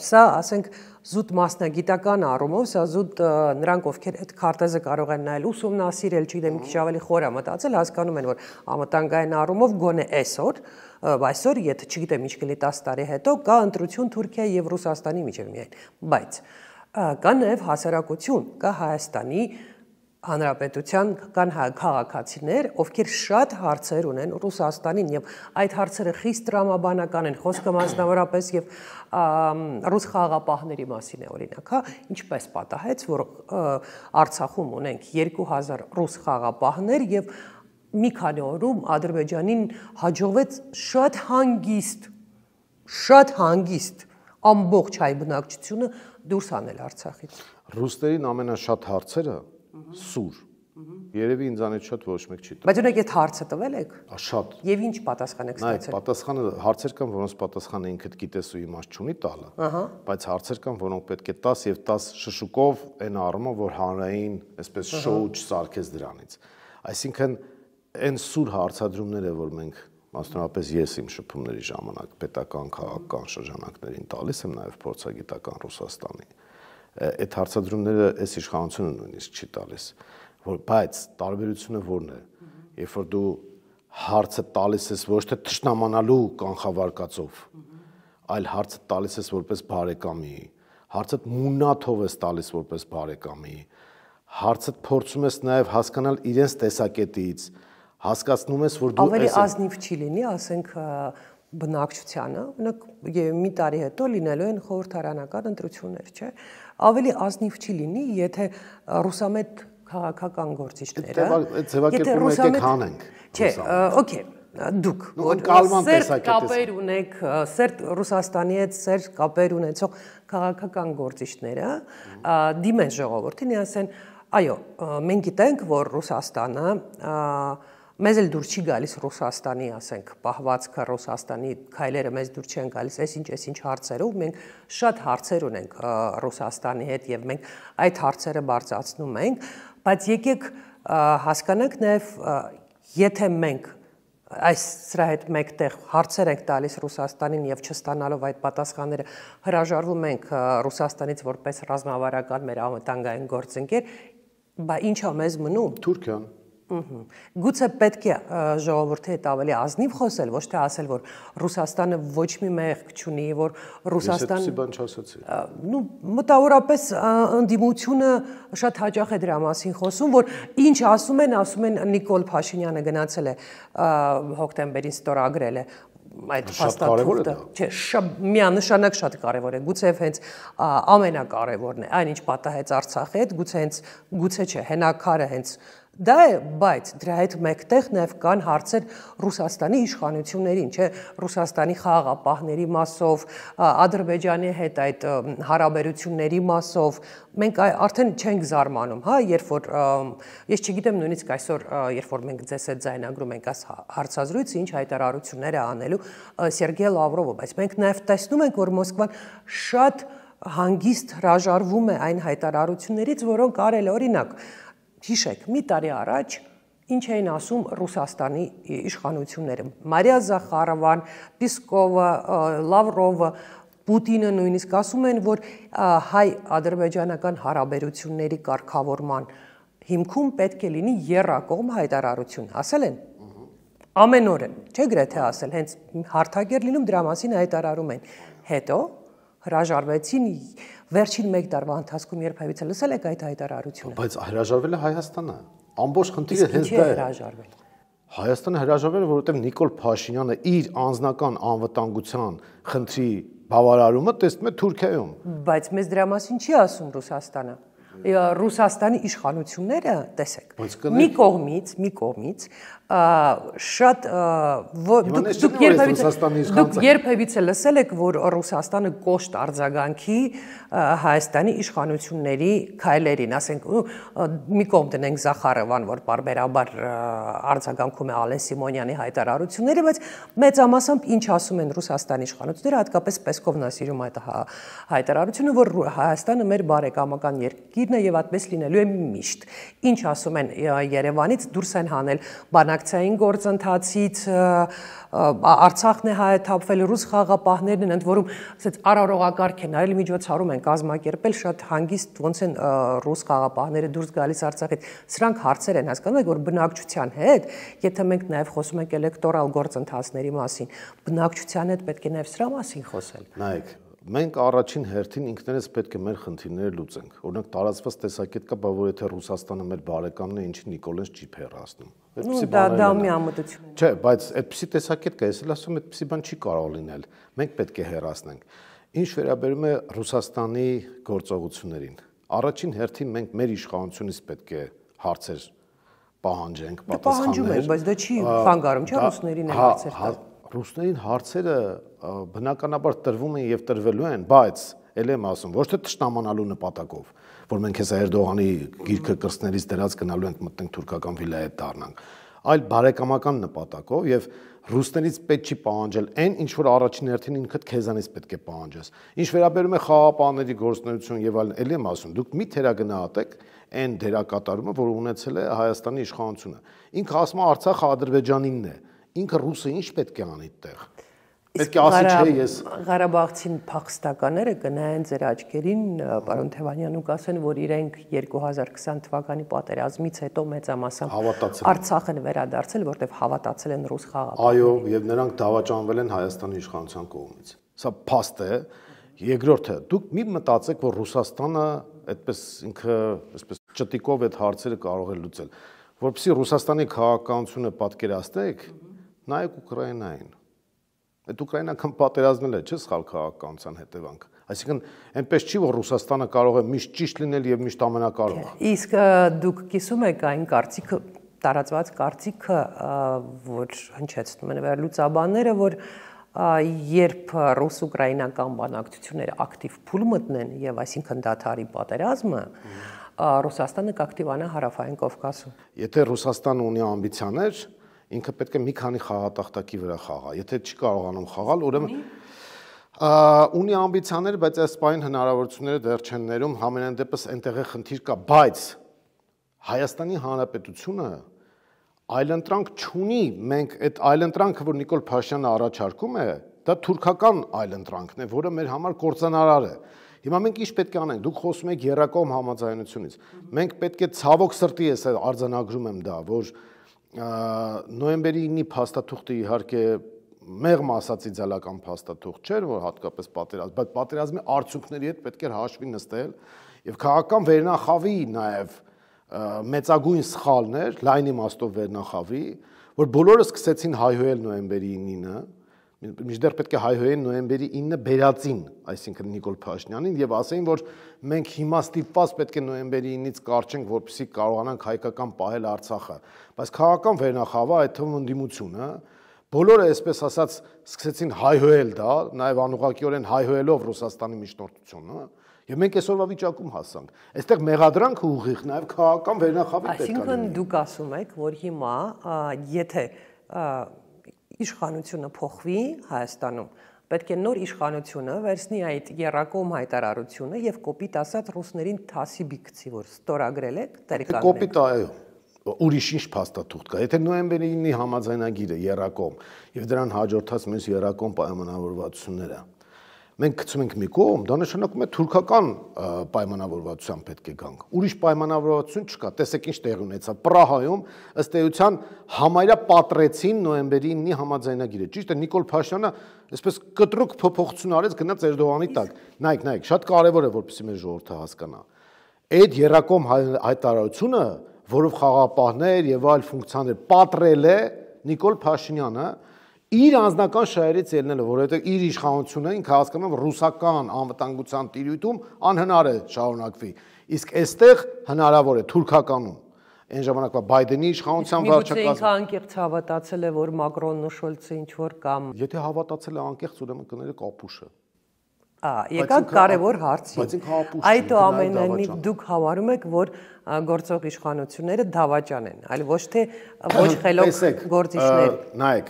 սա, ասենք, զուտ մասնագիտական առումով, սա զուտ նրանք, ովքեր այդ քարտեզը կարող են նայել, ուսումնասիրել, չգիտեմ, քիչ ավելի խոր մտածել, հասկանում են, որ անվտանգային առումով գոնե այսօր, եթե չգիտեմ, ինչ կլինի 10 տարի հետո, կա ընտրություն Թուրքիայի եւ Ռուսաստանի միջեւ միայն, բայց կա նաև հասարակություն, կա Հայաստանի Հանրապետության կան քաղաքացիներ, ովքեր շատ հարցեր ունեն Ռուսաստանին եւ այդ հարցերը խիստ տրամաբանական են, խոսքը մասնավորապես եւ ռուս խաղաղապահների մասին է օրինակ, հա, ինչպես պատահեց, որ Արցախում ունենք 2000 ռուս խաղաղապահներ եւ մի քանի օրում Ադրբեջանին հաջողվեց շատ հանգիստ ամբողջ հայ բնակչությունը դուրս անել Արցախից։ Ռուսներին ամենաշատ հարցերը սուր։ Երևի ինձանից շատ ոչ մեկ չի տվել։ Բայց ունեք այդ հարցը տվել եք։ Շատ։ Եվ ինչ պատասխան եք ստացել։ Նայ, պատասխանը հարցեր կան, որոնց պատասխանը ինքդ գիտես ու իմաստ չունի տալը։ Բայց հարցեր կան, որոնք պետք է 10 եւ 10 շշուկով այն առումով, որ հանրային, այսպես շոու չսարքես դրանից։ Այսինքն այն սուր հարցադրումները, որ մենք մասնավորապես ես իմ շփումների ժամանակ պետական քաղաքական շրջանակներին տալիս եմ նաև փորձագիտական Ռուսաստանի, այդ հարցադրումները այս իշխանությունը նույնիսկ չի տալիս, բայց տարբերությունը որն է, երբ որ դու հարցը տալիս ես ոչ թե թշնամանալու կանխավարկածով, այլ հարցը տալիս ես որպես բարեկամի, հարցը մունաթով ես տալիս որպես բարեկամի, հարցը փորձում ես նաև հասկանալ իրենց տեսակետից, հասկացնում ես, որ դու ավելի ազնիվ չի լինի, ասենք բնակչությանը, մի տարի հետո լինելու են խորհրդարանական ընտրություններ, չէ՞։ Ավելի ազնիվ չի լինի, եթե ռուսամետ քաղաքական գործիչները, ձևակերպումը եկեք հանենք։ Չէ, օքեյ, դուք սերտ կապեր ունեք, սերտ Ռուսաստանի հետ սերտ կապեր ունեցող քաղաքական գործիչները դիմեն ժողովրդին ու ասեն, այո, մենք գիտենք, որ Ռուսաստանը մեզ էլ դուր չի գալիս Ռուսաստանի, ասենք, պահվածքը Ռուսաստանի քայլերը մեզ դուր չեն գալիս, այսինչ հարցերով, մենք շատ հարցեր ունենք Ռուսաստանի հետ եւ մենք այդ հարցերը բարձրացնում ենք, բայց եկեք հասկանանք նաեւ, եթե մենք այս սրա հետ մեկտեղ հարցեր ենք տալիս Ռուսաստանին եւ չստանալով այդ պատասխանները հրաժարվում ենք Ռուսաստանից որպես ռազմավարական մեր անվտանգային գործընկեր, բա ինչա մեզ մնում։ Թուրքիան։ Գուցե պետք է ժողովրդի հետ ավելի ազնիվ խոսել, ոչ թե ասել, որ Ռուսաստանը ոչ մի մեղք չունի, որ Ռուսաստան բան չասացի։ Ну, մտավորապես ընդդիմությունը շատ հաճախ է դրա մասին խոսում, որ ինչ ասում են Նիկոլ Փաշինյանը գնացել է հոկտեմբերին ստորագրել է այդ փաստաթուղթը, չէ, միանշանակ շատ կարևոր է, գուցե հենց ամենակարևորն է, այնինչ պատահեց Արցախի հետ, գուցե չէ, հենակարը հենց դա է, բայց դրա հետ մեկտեղ նաև կան հարցեր Ռուսաստանի իշխանություններին, չէ, Ռուսաստանի խաղաղապահների մասով, Ադրբեջանի հետ այդ հարաբերությունների մասով, մենք արդեն չենք զարմանում, հա, երբ որ ես չգիտեմ նույնիսկ այսօր, երբ որ մենք ձեզ հետ ձայնագրում ենք այս հարցազրույցը, ինչ հայտարարություններ է անելու Սերգեյ Լավրովը, բայց մենք նաև տեսնում ենք, որ Մոսկվան շատ հանգիստ հրաժարվում է այն հայտարարություններից, որոնք արել օրինակ հիշեք, մի տարի առաջ ինչ էին ասում Ռուսաստանի իշխանությունները, Մարիա Զախարովան, Պիսկովը, Լավրովը, Պուտինը նույնիսկ ասում են, որ հայ-ադրբեջանական հարաբերությունների կարգավորման հիմքում պետք է լինի եռակողմ հայտարարություն, ասել են, ամեն օր են, չէ գրեթե ասել, հենց հարթակեր լինում դրա մասին հայտարարում են, հետո հրաժարվեցին վերջին մեկ տարվա ընթացքում երբևիցե լսել եք այդ հայտարարությունը։ Բայց հրաժարվել է Հայաստանը։ Ամբողջ խնդիրը հենց դա է։ Հրաժարվել։ Հայաստանը հրաժարվել է, որովհետև Նիկոլ Փաշինյանը իր անձնական անվտանգության խնդրի բավարարումը տեսնում է Թուրքիայում։ Բայց մեզ դրա մասին չի ասում Ռուսաստանը։ Ռուսաստանի իշխանությունները, տեսեք, մի կողմից շատ դուք երբևիցե լսել եք, որ Ռուսաստանը կոշտ արձագանքի Հայաստանի իշխանությունների քայլերին, ասենք, մի կողմ դնենք Զախարովան, որ պարբերաբար արձագանքում է Ալեն Սիմոնյանի հայտարարությունները, բայց մեծամասամբ ինչ ասում են Ռուսաստանի իշխանությունները, հատկապես Պեսկովն է սիրում այդ հայտարարությունը, որ Հայաստանը մեր բարեկամական երկիրն է եւ այդպես լինելու է միշտ։ Ինչ ասում են Երևանից, դուրս են հանել բանակցային գործընթացից, Արցախն է հայաթափվել, ռուս խաղաղապահներն են, ընդ որում ասած արարողակարգ են արել, միջոցառում են կազմակերպել, շատ հանգիստ ոնց են ռուս խաղաղապահները դուրս գալիս Արցախից։ Սրանք հարցեր են, հասկանում եք, որ բնակչության հետ, եթե մենք նաև խոսում ենք էլեկտորալ գործընթացների մասին, բնակչության հետ պետք է նաև սրա մասին խոսել։ Նայեք, մենք առաջին հերթին ինքներս պետք է մեր խնդիրները լուծենք։ Օրինակ տարածված տեսակետ կա, բա որ եթե Ռուսաստանը մեր բարեկամն է, ինչի Նիկոլենց չի փեռացնում։ Դա մի ամտություն է։ Չէ, բայց այդպիսի տեսակետ կա, ես էլ ասում եմ, այդպիսի բան չի կարող լինել։ Մենք պետք է հեռացնենք։ Ինչ վերաբերում է Ռուսաստանի գործողություններին, առաջին հերթին մենք մեր իշխանությունից պետք է հարցեր պահանջենք, պատասխաններ։ Բայց դա չի խանգարում, չէ՞, ռուսներին են հարցեր տալ։ Ռուսներին հարցերը բնականաբար տրվում են եւ տրվելու են, բայց ել եմ ասում, ոչ թե տշնամանալու նպատակով, որ մենք հեսա Էրդողանի գիրքը կրծներից դրած գնալու ենք մտնենք թուրքական վիլայետ դառնանք, այլ բարեկամական նպատակով եւ ռուսներից պետք չի պահանջել այն, ինչ որ առաջին հերթին ինքդ քեզանից պետք է պահանջես։ Ինչ վերաբերում է խաղաղապահների գործունեություն եւ այլն, ել եմ ասում, դուք մի թերագնահատեք այն դերակատարումը, որ ունեցել է Հայաստանի իշխանությունը։ Ինքը ասում է Արցախը Ադրբեջանինն է։ Ինքը ռուսը ինչ պետք է անի այդտեղ։ Պետք է ասի չէ ես Ղարաբաղցին փախստականները կնայեն ձեր աչքերին, պարոն Թևանյան, ու կասեն, որ իրենք 2020 թվականի պատերազմից հետո մեծամասամբ Արցախ են վերադարձել, որտեղ հավատացել են ռուս խաղաղապահներին։ Այո, եւ նրանք դավաճանվել են Հայաստանի իշխանության կողմից։ Սա փաստ է։ Երկրորդը, դուք մի մտածեք, որ Ռուսաստանը այդպես ինքը այսպես ճտիկով այդ հարցերը կարող է լուծել։ Որպեսզի Ռուսաստանի քաղաքականությունը պատկերացնեք, նայեք Ուկրաինային։ Այդ ուկրաինական պատերազմն է, չէ՞ սխալ քաղաքականության հետևանք։ Այսինքն, այնպես չի, որ Ռուսաստանը կարող է միշտ ճիշտ լինել եւ միշտ ամենակարողը։ Իսկ դուք կիսում եք այն կարծիքը, տարածված կարծիքը, որ հնչեցնում են վերլուծաբանները, որ երբ ռուս-ուկրաինական բանակցությունները ակտիվ փուլ մտնեն եւ այսինքն դադարի պատերազմը, Ռուսաստանը կակտիվանա Հարավային Կովկասում։ Եթե Ռուսաստանը ունի ամբիցիաներ, ինքը պետք է մի քանի խաղատախտակի վրա խաղա։ Եթե չի կարողանում խաղալ, ուրեմն ունի ամբիցիաներ, բայց այս պայն հնարավորությունները դեռ չեն ներում, համենայն դեպս այնտեղ է խնդիր կա, բայց Հայաստանի Հանրապետությունը այլընտրանք չունի, մենք այդ այլընտրանքը, որ Նիկոլ Փաշինյանը առաջարկում է, դա թուրքական այլընտրանքն է, որը մեր համար կործանարար է։ Հիմա մենք ինչ պետք է անենք, դուք խոսում եք երրակողմ համաձայնությունից։ Մենք պետք է ցավոք սրտի ես արձանագրում եմ դա, որ նոյեմբերի 9-ի փաստաթուղթը իհարկե մեղմ ասացի ձալական փաստաթուղթ չէր, որ հատկապես պատերազմ, բայց պատերազմի արդյունքների հետ պետք էր հաշվի նստել եւ քաղաքական վերնախավի նաեւ մեծագույն սխալներ, լայն իմաստով վերնախավի, որ բոլորը սկսեցին հայհոյել նոյեմբերի 9-ը, մինչդեռ պետք է հայհոյեն նոյեմբերի 9-ը բերածին, այսինքն Նիկոլ Փաշինյանին, եւ ասեին, որ մենք հիմա ստիպված պետք է նոյեմբերի 9-ից կարճենք, որպեսզի կարողանանք հայկական պահել Արցախը, բայց քաղաքական վերնախավը, այդ թվում ընդդիմությունը, բոլորը, այսպես ասած, սկսեցին հայհոյել դա, նաեւ անուղղակիորեն հայհոյելով Ռուսաստանի միջնորդությունը, եւ մենք այսօրվա վիճակում հասանք։ Այստեղ մեղադրանքը ուղիղ նաեւ քաղաքական վերնախավի պետք է լինի։ Այսինքն դուք ասում եք, որ հիմա եթե իշխանությունը փոխվի Հայաստանում, պետք է նոր իշխանությունը վերցնի այդ երրակողմ հայտարարությունը եւ կոպիտ ասած ռուսներին թասիբի գցի, որ ստորագրել եք, տեղեկանել։ Կոպիտ այո, ուրիշ ինչ փաստաթուղթ կա։ Եթե նոյեմբերի 9-ի համաձայնագիրը երրակողմ եւ դրան հաջորդած մյուս երրակողմ պայմանավորվածությունները մենք գցում ենք մի կողմ, դա նշանակում է թուրքական պայմանավորվածության պետք է գանք։ Ուրիշ պայմանավորվածություն չկա։ Տեսեք ինչ տեղի ունեցավ։ Պրահայում ըստ էության համարյա պատռեցին նոյեմբերի 9-ի համաձայնագիրը։ Ճիշտ է, Նիկոլ Փաշինյանը այսպես կտրուկ փոփոխություն արեց գնաց Էրդողանի տակ։ Նայեք, շատ կարևոր է, որպեսզի մեր ժողովուրդը հասկանա։ Այդ երրակողմ հայտարարությունը, որով խաղապահներ եւ այլ ֆունկցիաներ պատռել է Նիկոլ Փաշինյանը, իր անձնական շահերից ելնելը, որովհետև իր իշխանությունը ինքը հասկանում է ռուսական անվտանգության տիրույթում անհնար է շարունակվի, իսկ այստեղ հնարավոր է թուրքականում։ Այն ժամանակվա Բայդենի իշխանության վարչակազմը ինքը անկեղծ հավատացել է, որ Մակրոնն ու Շոլցը ինչ որ կամ եթե հավատացել է անկեղծ, ուրեմն կները կապուշը։ Եկան կարևոր հարցի։ Բայց ինքը ապուշ է, Այդուամենայնիվ դուք համարում եք, որ գործող իշխանությունները դավաճան են, այլ ոչ թե ոչ խելոք գործիչներ։ Նայեք,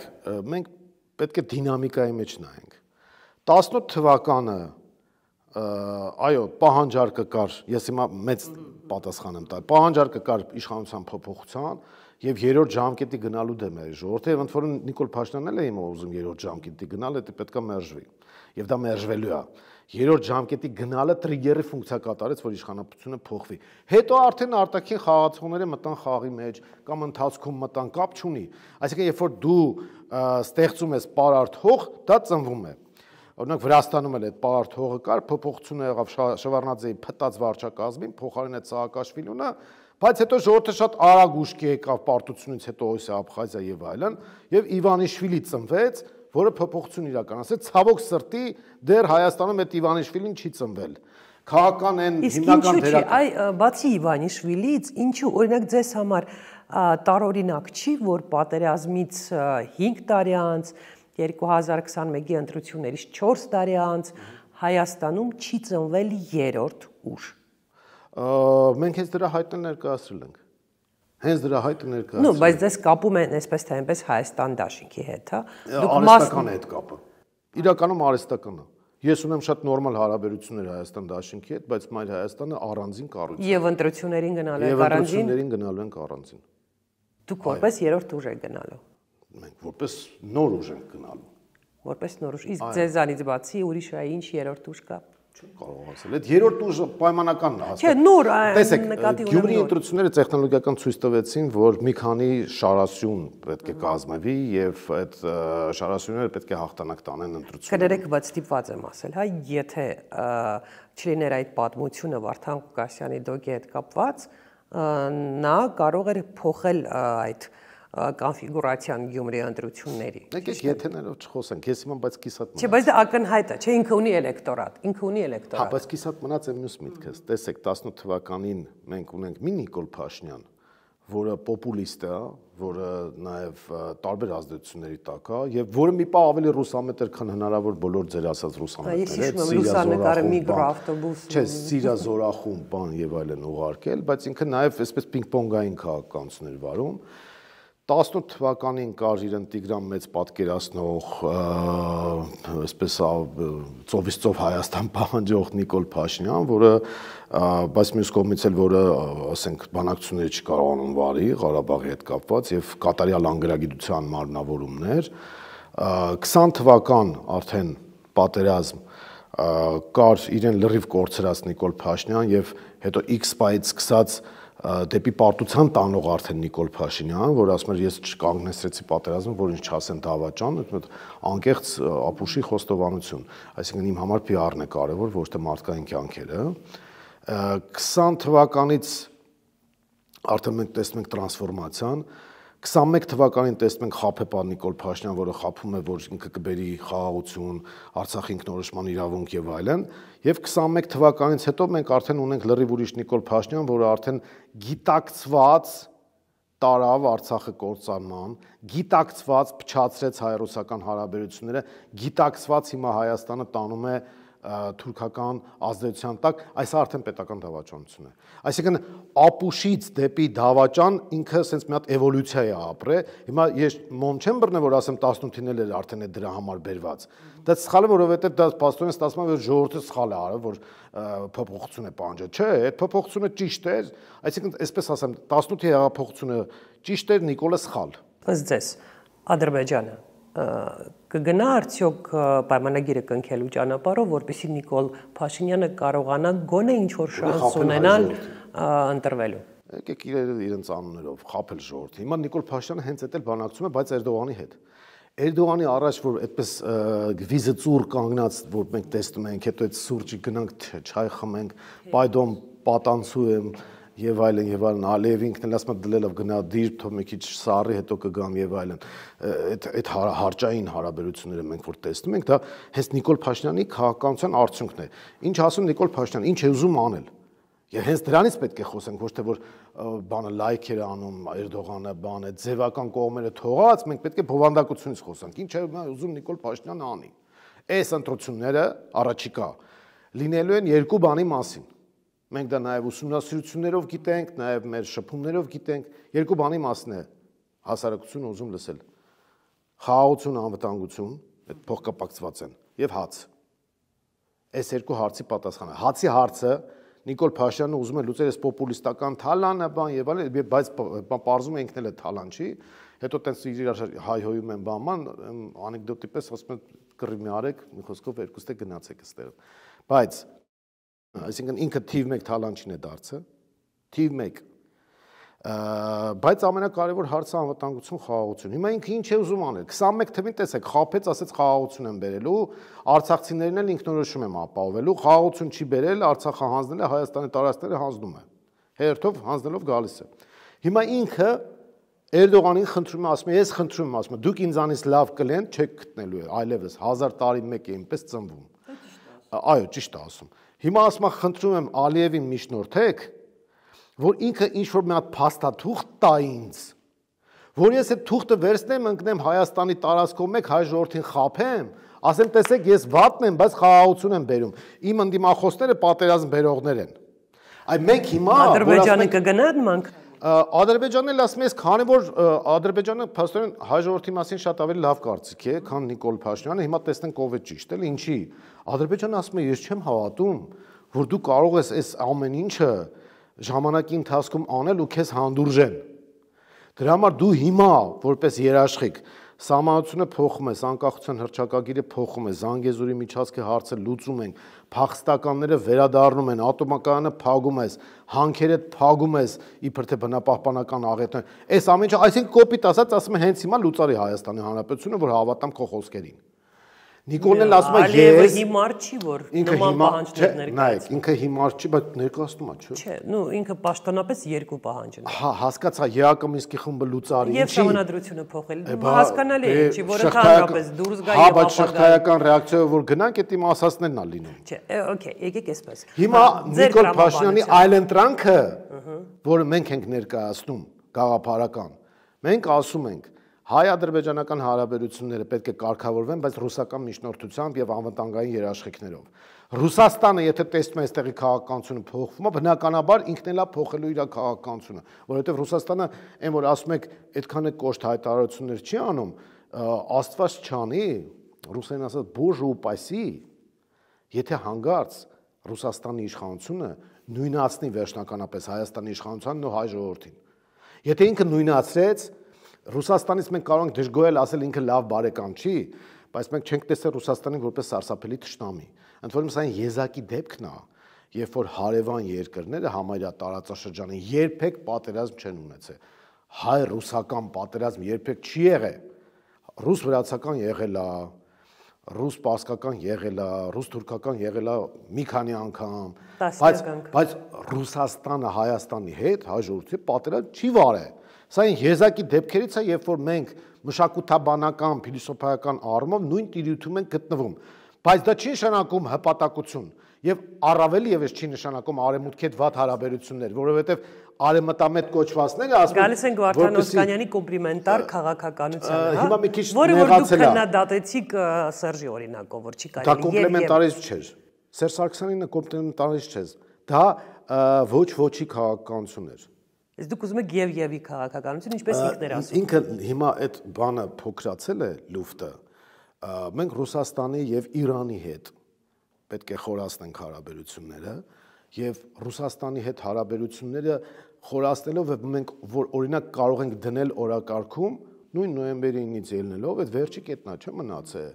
մենք պետք է դինամիկայի մեջ նայենք։ 18 թվականը այո, պահանջարկը կար, ես հիմա մեծ պատասխան եմ տալ։ Պահանջարկը կար իշխանության փոփոխության եւ երրորդ ժամկետի գնալու դեմ էր ժողովուրդը, եւ ընդ որում Նիկոլ Փաշինյանն էլ է հիմա ուզում երրորդ ժամկետի գնալ, դա պետք է մերժվի։ Եվ դա մերժվելու է։ Երրորդ ժամկետի գնալը տրիգերի ֆունկցիա կատարեց, որ իշխանությունը փոխվի։ Հետո արդեն արտաքին խաղացողները մտան խաղի մեջ կամ ընթացքում մտան, կապ չունի։ Այսինքն, երբ որ դու ստեղծում ես պարարտ հող, դա ծնվում է։ Օրինակ Վրաստանում էլ այդ պարարտ հողը կար, փոփոխությունը եղավ Շևարդնաձեի փտած վարչակազմին, փոխարինեց Սաակաշվիլյանը, բայց հետո ժողովուրդը շատ արագ ուշքի եկավ պարտությունից հետո Օսիա Աբխազիա եւ այլն, եւ Իվանիշվիլի ծնվեց, որը փոփոխություն իրականացրեց, ցավոք սրտի դեռ Հայաստանում այդ Իվանիշվիլին չի ծնվել։ Քաղաքական են հիմնական դերակատար։ Բացի Իվանիշվիլից, ինչու օրինակ ձեզ համար տարօրինակ չի, որ պատերազմից 5 տարի անց 2021-ի ընտրություններից 4 տարի անց Հայաստանում չի ծնվել երրորդ ուժ։ Մենք հենց դրա հայտը ներկայացրել ենք։ Հենց դրա հայտը ներկայացրել։ Բայց դες կապում են այսպես թե այնպես Հայաստան դաշինքի հետ, հա։ Արհեստական է այդ կապը։ Իրականում արհեստական է։ Ես ունեմ շատ նորմալ հարաբերություններ Հայաստան դաշինքի հետ, բայց Մայր Հայաստանը առանձին կառույց է։ Եվ ընտրություններին գնալու եք առանձին։ Եվ ընտրություններին գնալու ենք առանձին։ Դուք որպես երրորդ ուժ եք գնալու։ Մենք որպես նոր ուժ ենք գնալու։ Որպես նոր ուժ։ Իսկ ձեզանից բացի ուրիշ ինչ երրորդ ուժ կա։ Չեմ կարող ասել։ Այդ երրորդ ուժը պայմանականն է հաստատ։ Չէ, նոր տեսեք, Գյումրի ընտրությունները տեխնոլոգիական ցույց տվեցին, որ մի քանի շարասյուն պետք է կազմվի եւ այդ շարասյունները պետք է հաղթանակ տանեն ընտրությունները։ Կներեք, բայց ստիպված եմ ասել, հա, եթե չլիներ այդ պատմությունը Վարդան Ղուկասյանի դոգի հետ կապված, նա կարող էր փոխել այդ կոնֆիգուրացիան Գյումրի ընտրությունների։ Եկեք եթեներով չխոսենք, ես հիմա բայց կիսատ մնաց։ Չէ, բայց դա ակնհայտ է, չէ, ինքը ունի էլեկտորատ, Հա, բայց կիսատ մնաց է մյուս միտքս։ Տեսեք, 18 թվականին մենք ունենք մի Նիկոլ Փաշինյան, որը պոպուլիստ է, որը նաև տարբեր ազդեցությունների տակ է եւ որը մի պահ ավելի ռուսամետ էր, քան հնարավոր բոլոր ձեր ասած ռուսամետները։ Լուսանկարը միկրոավտոբուս։ Չէ, Սիրիա զորախումբ բան եւ այլն ուղարկել, բայց ինքը նաև այսպես պինգ-պոնգային քաղաքականություն էր վարում։ 18 թվականին կար իրեն Տիգրան մեծ պատկերացնող, այսպես ծովից ծով Հայաստան պահանջող Նիկոլ Փաշինյան, որը բայց մյուս կողմից էլ որը, ասենք, բանակցությունների չի կարողանում վարի Ղարաբաղի հետ կապված եւ կատարյալ անգրագիտության մարմնավորումներ, 20 թվական արդեն պատերազմ կար իրեն լրիվ կորցրած Նիկոլ Փաշինյան եւ հետո X-պայից սկսած դեպի պարտության տանող արդեն Նիկոլ Փաշինյան, որ ասում էր ես չկանգնեցրեցի պատերազմը, որ ինձ չասեն դավաճան, այդ անկեղծ ապուշի խոստովանություն, այսինքն իմ համար PR-ն է կարևոր, ոչ թե մարդկային կյանքերը։ 20 թվականից արդեն մենք տեսնում ենք տրանսֆորմացիան, 21 թվականին տեսնում ենք խաբեբա Նիկոլ Փաշինյան, որը խաբում է, որ ինքը կբերի խաղաղություն, Արցախի ինքնորոշման իրավունք եւ այլն, եւ 21 թվականից հետո մենք արդեն ունենք լրիվ ուրիշ Նիկոլ Փաշինյան, որը արդեն գիտակցված տարավ Արցախը կործանման, գիտակցված փչացրեց հայ-ռուսական հարաբերությունները, գիտակցված հիմա Հայաստանը տանում է թուրքական ազդեցության տակ, այս արդեն պետական դավաճանություն է։ Այսինքն ապուշից դեպի դավաճան ինքը sense մի հատ էվոլյուցիա է ապրել։ Հիմա ես մոն չեմ բռնել, որ ասեմ 18-ին էլ արդեն է դրա համար բերված։ Դա սխալ է, որովհետև դա պաստորեն ստացվում է, որ ժողովուրդը սխալ է արել, որ փոփոխություն է պահանջել։ Չէ, այդ փոփոխությունը ճիշտ էր, այսինքն այսպես ասեմ, 18-ի հեղափոխությունը ճիշտ էր, Նիկոլը սխալ։ Ըստ ձեզ, Ադրբեջանը կգնա արդյոք պայմանագիրը կնքելու ճանապարհով, որպեսզի Նիկոլ Փաշինյանը կարողանա գոնե ինչ-որ շանս ունենալ ընտրվելու։ Եկեք իրենց անուններով խաբել ժողովրդը։ Հիմա Նիկոլ Փաշինյանը հենց այդ էլ բանակցում է, բայց Էրդողանի հետ։ Էրդողանի առաջ որ այդպես վիզը ծուր կանգնած, որ մենք տեսնում ենք, հետո այդ սուրճի գնանք չայ խմենք, պայդոմ պատանցու եմ եւ այլն, Ալիևը ինքն էլ ասում է դլելով գնա դիր, թող մի քիչ սառի, հետո կգամ եւ այլն։ Այդ հարճային հարաբերությունները մենք որ տեսնում ենք, դա հենց Նիկոլ Փաշինյանի քաղաքականության արդյունքն է։ Ինչ ասում Նիկոլ Փաշինյանը, ինչ է ուզում անել։ Եվ հենց դրանից պետք է խոսենք, ոչ թե որ բանը լայք էր անում Էրդողանը, բանը ձևական կողմերը թողած, մենք պետք է բովանդակությունից խոսանք։ Ինչ է ուզում Նիկոլ Փաշինյանը անի։ Այս ընտրությունները առաջիկա լինելու են երկու բանի մասին։ Մենք դա նաև ուսումնասիրություններով գիտենք, նաև մեր շփումներով գիտենք, երկու բանի մասն է հասարակությունը ուզում լսել։ Խաղաղություն, անվտանգություն, այդ փոխկապակցված են, եւ հաց։ Այս երկու հարցի պատասխանը։ Հացի հարցը Նիկոլ Փաշինյանը ուզում է լուծել այս պոպուլիստական թալանը, բան եւ այլն, բայց պարզում է ինքն էլ է թալան չի, հետո տենց իրար հայհոյում են բանման, անեկդոտի պես ասում են կռիվ մի արեք, մի խոսքով երկուստե գնացեք այստեղ։ Բայց այսինքն ինքը թիվ 1 թալանչին է դարձը, թիվ 1, բայց ամենակարևոր հարցը անվտանգություն, խաղաղություն։ Հիմա ինքը ինչ է ուզում անել։ 21 թվին տեսեք, խաբեց, ասեց խաղաղություն են բերելու, արցախցիներն էլ ինքնորոշում եմ ապահովելու, խաղաղություն չի բերել, Արցախը հանձնել է, Հայաստանի տարածքները հանձնում է։ Հերթով հանձնելով գալիս է։ Հիմա ինքը Էրդողանին խնդրում է, ասում է, ես խնդրում եմ, ասում է, դուք ինձանից լավ կլեն չեք գտնելու, այլևս 1000 տարի մեկ է այնպես ծնվում։ Այո, ճիշտ է ասում։ Հիմա ասում է, խնդրում եմ Ալիևին միջնորդեք, որ ինքը ինչ-որ մի հատ փաստաթուղթ տա ինձ, որ ես այդ թուղթը վերցնեմ, ընկնեմ Հայաստանի տարածքով մեկ հայ ժողովրդին խաբեմ, ասեմ, տեսեք, ես վատն եմ, բայց խաղաղություն եմ բերում։ Իմ ընդդիմախոսները պատերազմ բերողներ են։ Այ մենք հիմա Ադրբեջանը կգնա դրանք։ Ադրբեջանն էլ ասում է, քանի որ Ադրբեջանը փաստորեն հայ ժողովրդի մասին շատ ավելի լավ կարծիք է, քան Նիկոլ Փաշինյանը, հիմա տեսնենք ով է ճիշտ, էլի ինչի։ Ադրբեջանը ասում է, ես չեմ հավատում, որ դու կարող ես այս ամեն ինչը ժամանակի ընթացքում անել ու քեզ հանդուրժեն։ Դրա համար դու հիմա որպես երաշխիք սահմանությունը փոխում ես, անկախության հռչակագիրը փոխում ես, Զանգեզուրի միջանցքի հարցը լուծում ենք, փախստականները վերադառնում են, ատոմակայանը փակում ես, հանքերը փակում ես, իբր թե բնապահպանական աղետներ։ Այս ամեն ինչը, այսինքն կոպիտ ասած, ասում է հենց հիմա լուծարի Հայաստանի Հանրապետությունը, որ հավատամ քո խոսքերին։ Նիկոլն էլ ասում է ես հիմար չի որ նման պահանջներ ներկայացնում։ Նայեք, ինքը հիմար չի, բայց ներկայացնում է, չէ՞։ Չէ, նու ինքը պաշտոնապես երկու պահանջ ունի։ Հա, հասկացա, ԵԱԿ-ի խումբը լուծարի, ինչի։ Եվ սահմանադրությունը փոխել, հասկանալի է, չի, որ ընդհանրապես դուրս գա եւ ապա։ Հա, բայց շղթայական ռեակցիայով որ գնանք, դա իմ ասածներն է լինում։ Չէ, օքեյ, եկեք այսպես։ Հիմա Նիկոլ Փաշինյանի այլընտրանքը, որը մենք ենք ներկայացնում, գաղափարական, մենք ասում ենք հայ-ադրբեջանական հարաբերությունները պետք է կարգավորվեն, բայց ռուսական միջնորդությամբ եւ անվտանգային երաշխիքներով։ Ռուսաստանը, եթե տեսնում է այստեղի քաղաքականությունը փոխվում է, բնականաբար ինքն էլ է փոխելու իր քաղաքականությունը, որովհետև Ռուսաստանը այն որ ասում եք, այդքան է կոշտ հայտարարություններ չի անում, Աստված չանի, ռուսերեն ասած բոժ упаси, եթե հանգարց Ռուսաստանի իշխանությունը նույնացնի վերջնականապես Հայաստանի իշխանությանն ու հայ ժողովրդին։ Եթե ինքը նույնացրեց, Ռուսաստանից մենք կարող ենք դժգոհել ասել ինքը լավ բարեկամ չի, բայց մենք չենք տեսել Ռուսաստանին որպես սարսափելի թշնամի։ Ընդ որում սա եզակի դեպքն է, երբ որ հարևան երկրները համարյա տարածաշրջանի երբեք պատերազմ չեն ունեցել։ Հայ-ռուսական պատերազմ երբեք չի եղել։ Ռուս-վրացական եղել է, ռուս-պարսկական եղել է, ռուս-թուրքական եղել է մի քանի անգամ, բայց Ռուսաստանը Հայաստանի հետ հայ ժողովրդի պատերազմ չի վարել։ Սա եզակի դեպքերից է, երբ որ մենք մշակութաբանական, փիլիսոփայական առումով նույն տիրույթում ենք գտնվում, բայց դա չի նշանակում հպատակություն եւ առավել եւս չի նշանակում արևմուտքի հետ վատ հարաբերություններ, որովհետեւ արևմտամետ կոչվածները ասում են գալիս են Վարդան Օսկանյանի կոմպլիմենտար քաղաքականությանը, հիմա մի քիչ որը որ դուք նեղացել է։ քննադատեցիք Սերժի օրինակով, որ չի Դա կարելի կոմպլեմենտարիզմ չէր։ Սերժ Սարգսյանինը կոմպլեմենտարիզմ չէր։ Դա ոչ ոչի քաղաքականություն էր։ Իսկ դուք ուզում եք եւ-եւի քաղաքականություն, ինչպես ինքն էր ասում։ Ինքը հիմա այդ բանը փոքրացել է լուֆտը։ Մենք Ռուսաստանի եւ Իրանի հետ պետք է խորացնենք հարաբերությունները եւ Ռուսաստանի հետ հարաբերությունները խորացնելով մենք որ օրինակ կարող ենք դնել օրակարգում նույն նոյեմբերի 9-ից ելնելով այդ վերջի կետնա չէ մնացել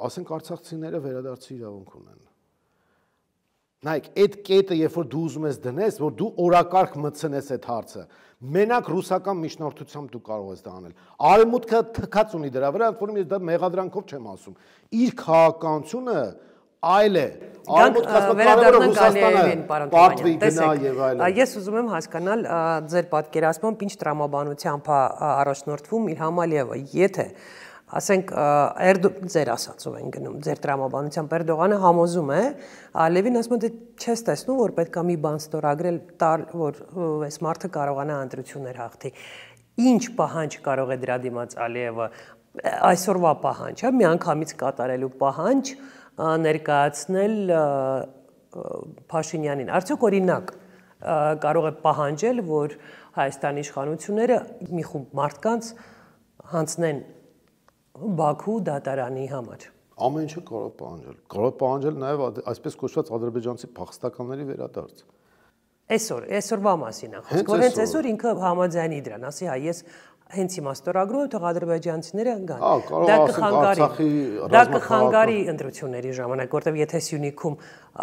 ասենք արցախցիները վերադարձի իրավունք ունեն։ Նայեք, այդ կետը, երբ որ դու ուզում ես դնես, որ դու օրակարգ մտցնես այդ հարցը, մենակ ռուսական միջնորդությամբ դու կարող ես դա անել։ Արևմուտքը թքած ունի դրա վրա, որում ես դա մեղադրանքով չեմ ասում։ Իր քաղաքականությունը այլ է։ Արևմուտքը ասում Ռուսաստանը պատվի գնա եւ այլն։ Ես ուզում եմ հասկանալ ձեր պատկերացմամբ ինչ տրամաբանությամբ է առաջնորդվում Իլհամ Ալիևը, եթե ասենք ձեր ասածով են գնում, ձեր տրամաբանությամբ Էրդողանը համոզում է, Ալիևին ասում է դե չես տեսնում, որ պետք է մի բան ստորագրել տալ, որ այս մարդը կարողանա ընտրություններ հաղթի։ Ինչ պահանջ կարող է դրա դիմաց Ալիևը, այսօրվա պահանջ, մի անգամից կատարելու պահանջ ներկայացնել Փաշինյանին։ Արդյոք օրինակ կարող է պահանջել, որ Հայաստանի իշխանությունները մի խումբ մարդկանց հանձնեն Բաքու դատարանի համար։ Ամեն ինչը կարող է պահանջել։ Կարող է պահանջել նաև այսպես կոչված ադրբեջանցի փախստականների վերադարձ։ Այսօրվա մասին է խոսքը, որ հենց այսօր ինքը համաձայնի դրան, ասի հա ես հենց հիմա ստորագրում եմ, թող ադրբեջանցիները գան։ Դա կխանգարի ընտրությունների ժամանակ, որտեղ եթե Սյունիքում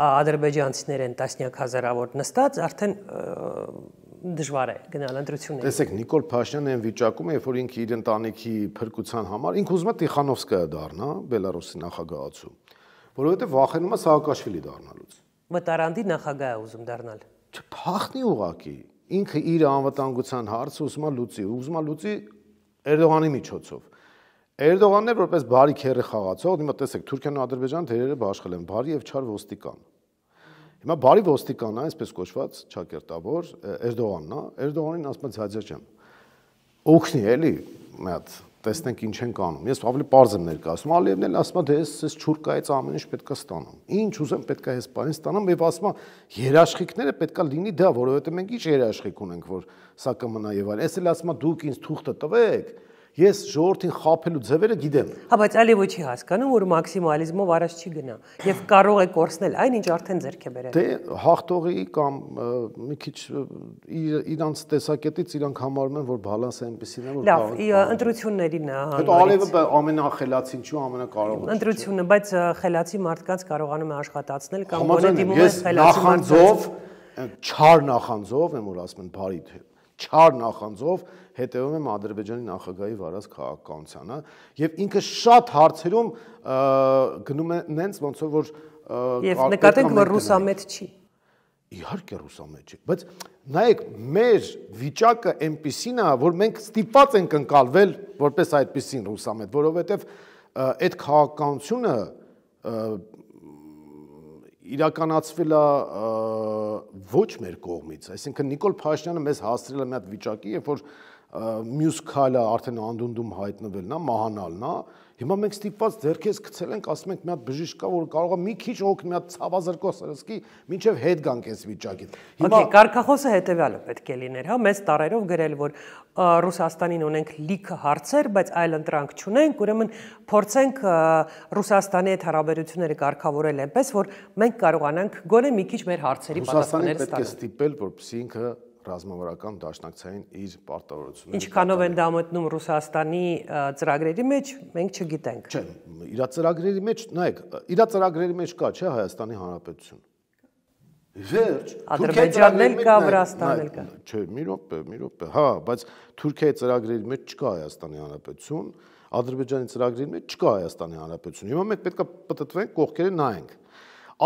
ադրբեջանցիներ են տասնյակ հազարավոր նստած, արդեն դժվար է գնալ ընտրությունների։ Տեսեք, Նիկոլ Փաշինյանը այն վիճակում է, երբ որ ինքը իր ընտանիքի փրկության համար ինքը ուզում է Տիխանովսկայա դառնա, Բելարուսի նախագահացու, որովհետև վախենում է Սաակաշվիլի դառնալուց։ Մտարանդի նախագահ է ուզում դառնալ։ Չփախնի ուղակի։ Ինքը իր անվտանգության հարցը ուզում է լուծի Էրդողանի միջոցով։ Էրդողանն է որպես բարի քեռի խաղացող, հիմա տեսեք, Թուրքիան ու Ադրբեջանը դերերը բաշխել են, բարի եւ չար ոստիկան։ Հիմա բարի ոստիկանն է, այսպես կոչված ճակերտավոր Էրդողանն է, Էրդողանին ասում է ձյաձյա օգնի էլի, մի հատ տեսնենք ինչ են կանում։ Ես ավելի պարզ եմ ներկայացնում, Ալիևն էլ ասում է դե ես չուրկայից ամեն ինչ պետք է ստանամ։ Ինչ ուզեմ պետք է այս բանից ստանամ եւ ասում է երաշխիքները պետք է լինի դա, որովհետեւ մենք ինչ երաշխիք ունենք, որ սա կմնա եւ այլն։ Ես էլ ասում եմ դուք ինձ թուղթը տվեք, ես ժողովրդին խաբելու ձևերը գիտեմ։ Հա, բայց Ալիևը չի հասկանում, որ մաքսիմալիզմով առաջ չի գնա եւ կարող է կորցնել այն, ինչ արդեն ձեռք է բերել։ Դե հաղթողի կամ մի քիչ իրանց տեսակետից իրանք համարում են, որ բալանսը այնպեսին է, որ լավ, ընտրություններին հետո Ալիևը ամենախելացին չի, ամենակարողը։ Ընտրությունը, բայց խելացի մարդկանց կարողանում է աշխատացնել կամ գոնե դիմում է խելացի նախանձով, չար նախանձով, եմ որ ասում են բարի չար նախանձով հետևում եմ Ադրբեջանի նախագահի վարած քաղաքականությանը եւ ինքը շատ հարցերում գնում է նենց ոնց որ եւ նկատենք որ ռուսամետ չի։ Իհարկե ռուսամետ չի, բայց նայեք մեր վիճակը այնպեսին է, որ մենք ստիպված ենք ընկալվել որպես այդպեսին ռուսամետ, որովհետեւ այդ քաղաքականությունը իրականացվել է ոչ մեր կողմից, այսինքն Նիկոլ Փաշինյանը մեզ հասցրել է մի հատ վիճակի, երբ որ մյուս քայլը արդեն անդունդում հայտնվելն է, մահանալն է։ Հիմա մենք ստիպված ձեռքից գցել ենք, ասում ենք մի հատ բժիշկ կա, որ կարող է մի քիչ օգնի, մի հատ ցավազրկո սրսկի, մինչև հետ գանք այս վիճակից։ Հիմա կարգախոսը հետեւյալը պետք է լիներ, հա, մեծ տարերով գրել, որ Ռուսաստանին ունենք լիքը հարցեր, բայց այլ ընտրանք չունենք, ուրեմն փորձենք Ռուսաստանի հետ հարաբերությունները կարգավորել այնպես, որ մենք կարողանանք գոնե մի քիչ մեր հարցերի պատասխանները ստանալ։ Պետք է ստիպել, որպեսզի ինքը ռազմավարական դաշնակցային իր պարտավորությունները։ Ինչքանով են դա մտնում Ռուսաստանի ծրագրերի մեջ, մենք չգիտենք։ Չէ, իր ծրագրերի մեջ, նայեք, իր ծրագրերի մեջ կա, չէ, Հայաստանի Հանրապետություն։ Վերջ, Ադրբեջանն էլ կա, Վրաստանն էլ կա։ Չէ, մի րոպե, հա, բայց Թուրքիայի ծրագրերի մեջ չկա Հայաստանի Հանրապետություն, Ադրբեջանի ծրագրերի մեջ չկա Հայաստանի Հանրապետություն։ Հիմա մենք պետք է պատտվենք, կողքերը նայենք։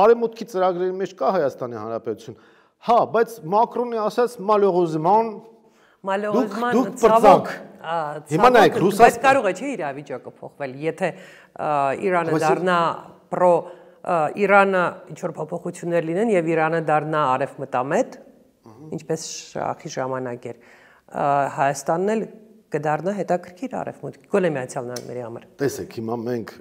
Արևմուտքի ծրագրերի մեջ կա Հայաստանի Հանրապետություն։ Հա, բայց Մակրոնի ասած մալորոզման ցավոք, հիմա նայեք, բայց կարող է չէ իրավիճակը փոխվել, եթե Իրանը դառնա Իրանը ինչ որ փոփոխություններ լինեն եւ Իրանը դառնա արևմտամետ, ինչպես շախի ժամանակ էր, Հայաստանն էլ կդառնա հետաքրքիր արևմուտքի, գոնե Միացյալ Նահանգների համար։ Տեսեք, հիմա մենք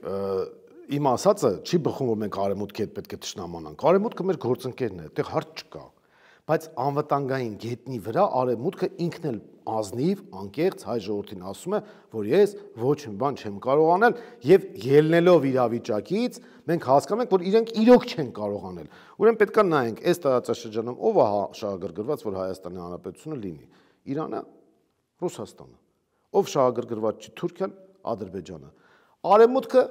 իմ ասածը չի բխում, որ մենք արևմուտքի հետ պետք է ճշնամանանք։ Արևմուտքը մեր գործընկերն է, այդտեղ հարց չկա։ Բայց անվտանգային գետնի վրա արևմուտքը ինքն էլ ազնիվ, անկեղծ հայ ժողովրդին ասում է, որ ես ոչ մի բան չեմ կարող անել եւ ելնելով իրավիճակից մենք հասկանում ենք, որ իրենք իրոք չեն կարող անել։ Ուրեմն պետք է նայենք, այս տարածաշրջանում ով է շահագրգռված, որ Հայաստանի Հանրապետությունը լինի։ Իրանը, Ռուսաստանը։ Ով շահագրգռված չի, Թուրքիան, Ադրբեջանը։ Արևմուտքը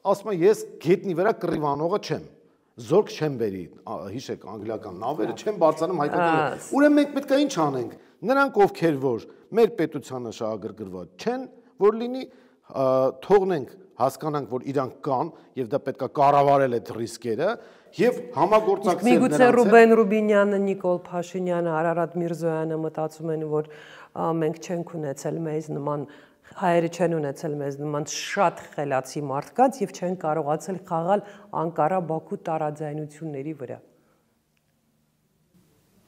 ասում է, ես գետնի վրա կռիվանողը չեմ։ Զորք չեմ բերի, հիշեք անգլիական նավերը չեմ բարձրանում հայկական։ Ուրեմն մենք պետք է ինչ անենք։ Նրանք ովքեր որ մեր պետությանը շահագրգռված չեն, որ լինի թողնենք հասկանանք, որ իրանք կան եւ դա պետք է կառավարել այդ ռիսկերը եւ համագործակցել նրանց հետ։ Միգուցե Ռուբեն Ռուբինյանը, Նիկոլ Փաշինյանը, Արարատ Միրզոյանը մտածում են, որ մենք չենք ունեցել մեզ նման հայերը չեն ունեցել մեզ նման շատ խելացի մարդկանց եւ չեն կարողացել խաղալ Անկարա-Բաքու տարաձայնությունների վրա։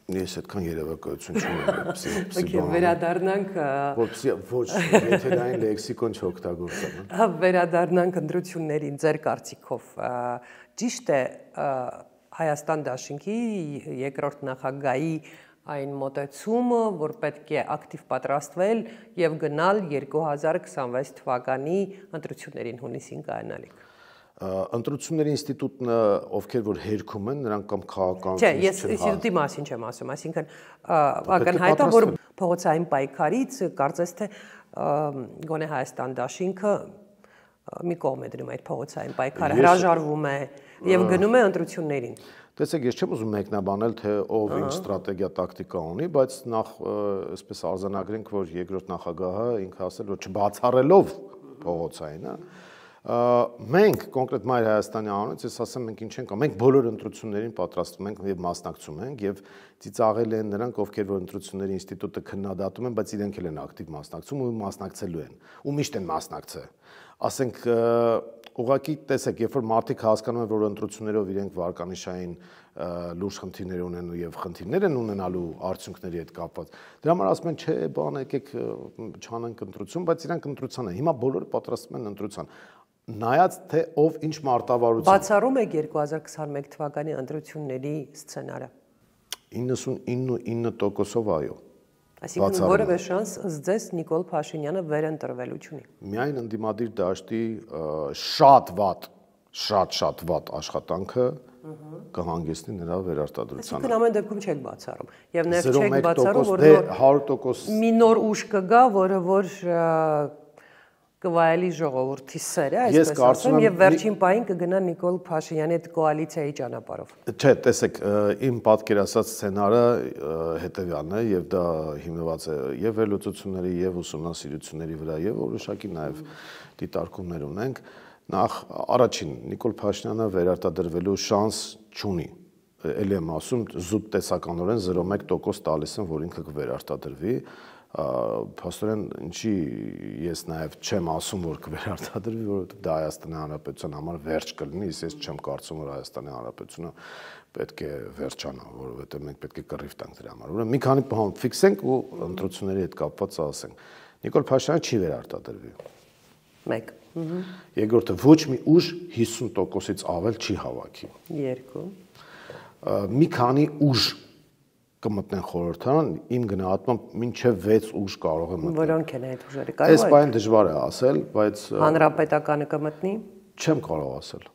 Ես այդքան երևակայություն չունեմ, վերադառնանք որպեսզի ոչ եթերային լեքսիկոն չօգտագործեմ։ Վերադառնանք ընտրություններին ձեր կարծիքով։ Ճիշտ է Հայաստան դաշինքի երկրորդ նախագահի այն մոտեցումը, որ պետք է ակտիվ պատրաստվել եւ գնալ 2026 թվականի ընտրություններին հունիսին կայանալիք։ Ընտրությունների ինստիտուտն ովքեր որ հերքում են, նրանք կամ քաղաքական Չէ, ես ինստիտուտի մասին չեմ ասում, այսինքն ակնհայտ է, որ փողոցային պայքարից կարծես թե գոնե Հայաստան դաշինքը մի կողմ է դնում այդ փողոցային պայքարը, հրաժարվում է եւ գնում է ընտրություններին։ Տեսեք, ես չեմ ուզում մեկնաբանել, թե ով ինչ ստրատեգիա տակտիկա ունի, բայց նախ այսպես արձանագրենք, որ երկրորդ նախագահը ինքը ասել, որ չբացառելով փողոցայինը, մենք կոնկրետ Մայր Հայաստանի անունից ես ասեմ, մենք ինչ ենք անում, մենք բոլոր ընտրություններին պատրաստվում ենք եւ մասնակցում ենք եւ ծիծաղել են նրանք, ովքեր որ ընտրությունների ինստիտուտը քննադատում են, բայց իրենք էլ են ակտիվ մասնակցում ու մասնակցելու են, ու միշտ են մասնակցել։ Ասենք ուղղակի տեսեք, երբ որ մարդիկ հասկանում են, որ ընտրություններով իրենք վարկանիշային լուրջ խնդիրներ ունեն եւ խնդիրներ են ունենալու արդյունքների հետ կապված, դրա համար ասում են, չէ, բան եկեք չանենք ընտրություն, բայց իրանք ընտրության են։ Հիմա բոլորը պատրաստվում են ընտրության։ Նայած թե ով ինչ մարտավարություն։ Բացառում եք 2021 թվականի ընտրությունների սցենարը։ 99%-ով այո։ Այսինքն որևէ շանս ըստ ձեզ Նիկոլ Փաշինյանը վերընտրվելու չունի։ Միայն ընդդիմադիր դաշտի շատ վատ աշխատանքը կհանգեցնի նրա վերարտադրությանը։ Այսինքն ամեն դեպքում չեք բացառում։ Եվ ներք չեք բացառում, որ 100% մի նոր ուժ կգա, որ կվայելի ժողովրդի սերը, այսպես ասեմ, եւ վերջին պահին կգնա Նիկոլ Փաշինյանի հետ կոալիցիայի ճանապարհով։ Չէ, տեսեք, իմ պատկերացած սցենարը հետեւյալն է եւ դա հիմնված է եւ վերլուծությունների եւ ուսումնասիրությունների վրա եւ որոշակի նաեւ դիտարկումներ ունենք։ Նախ առաջին Նիկոլ Փաշինյանը վերարտադրվելու շանս չունի։ Էլի եմ ասում, զուտ տեսականորեն 0.1% տալիս են, որ ինքը կվերարտադրվի։ Փաստորեն ինչի ես նաև չեմ ասում, որ կվերարտադրվի, որովհետև դա Հայաստանի Հանրապետության համար վերջ կլինի, ես չեմ կարծում, որ Հայաստանի Հանրապետությունը պետք է վերջանա, որովհետև մենք պետք է կռիվ տանք դրա համար։ Ուրեմն մի քանի բան ֆիքսենք ու ընտրությունների հետ կապված ասենք։ Նիկոլ Փաշինյանը չի վերարտադրվի։ 1 Երկրորդը ոչ մի ուժ 50%-ից ավել չի հավաքի։ 2 Մի քանի ուժ կմտնեն խորհրդարան, իմ գնահատմամբ մինչև 6 ուժ կարող է մտնել։ Որոնք են այդ ուժերը։ Այս բանը դժվար է ասել, բայց Հանրապետականը կմտնի։ Չեմ կարող ասել։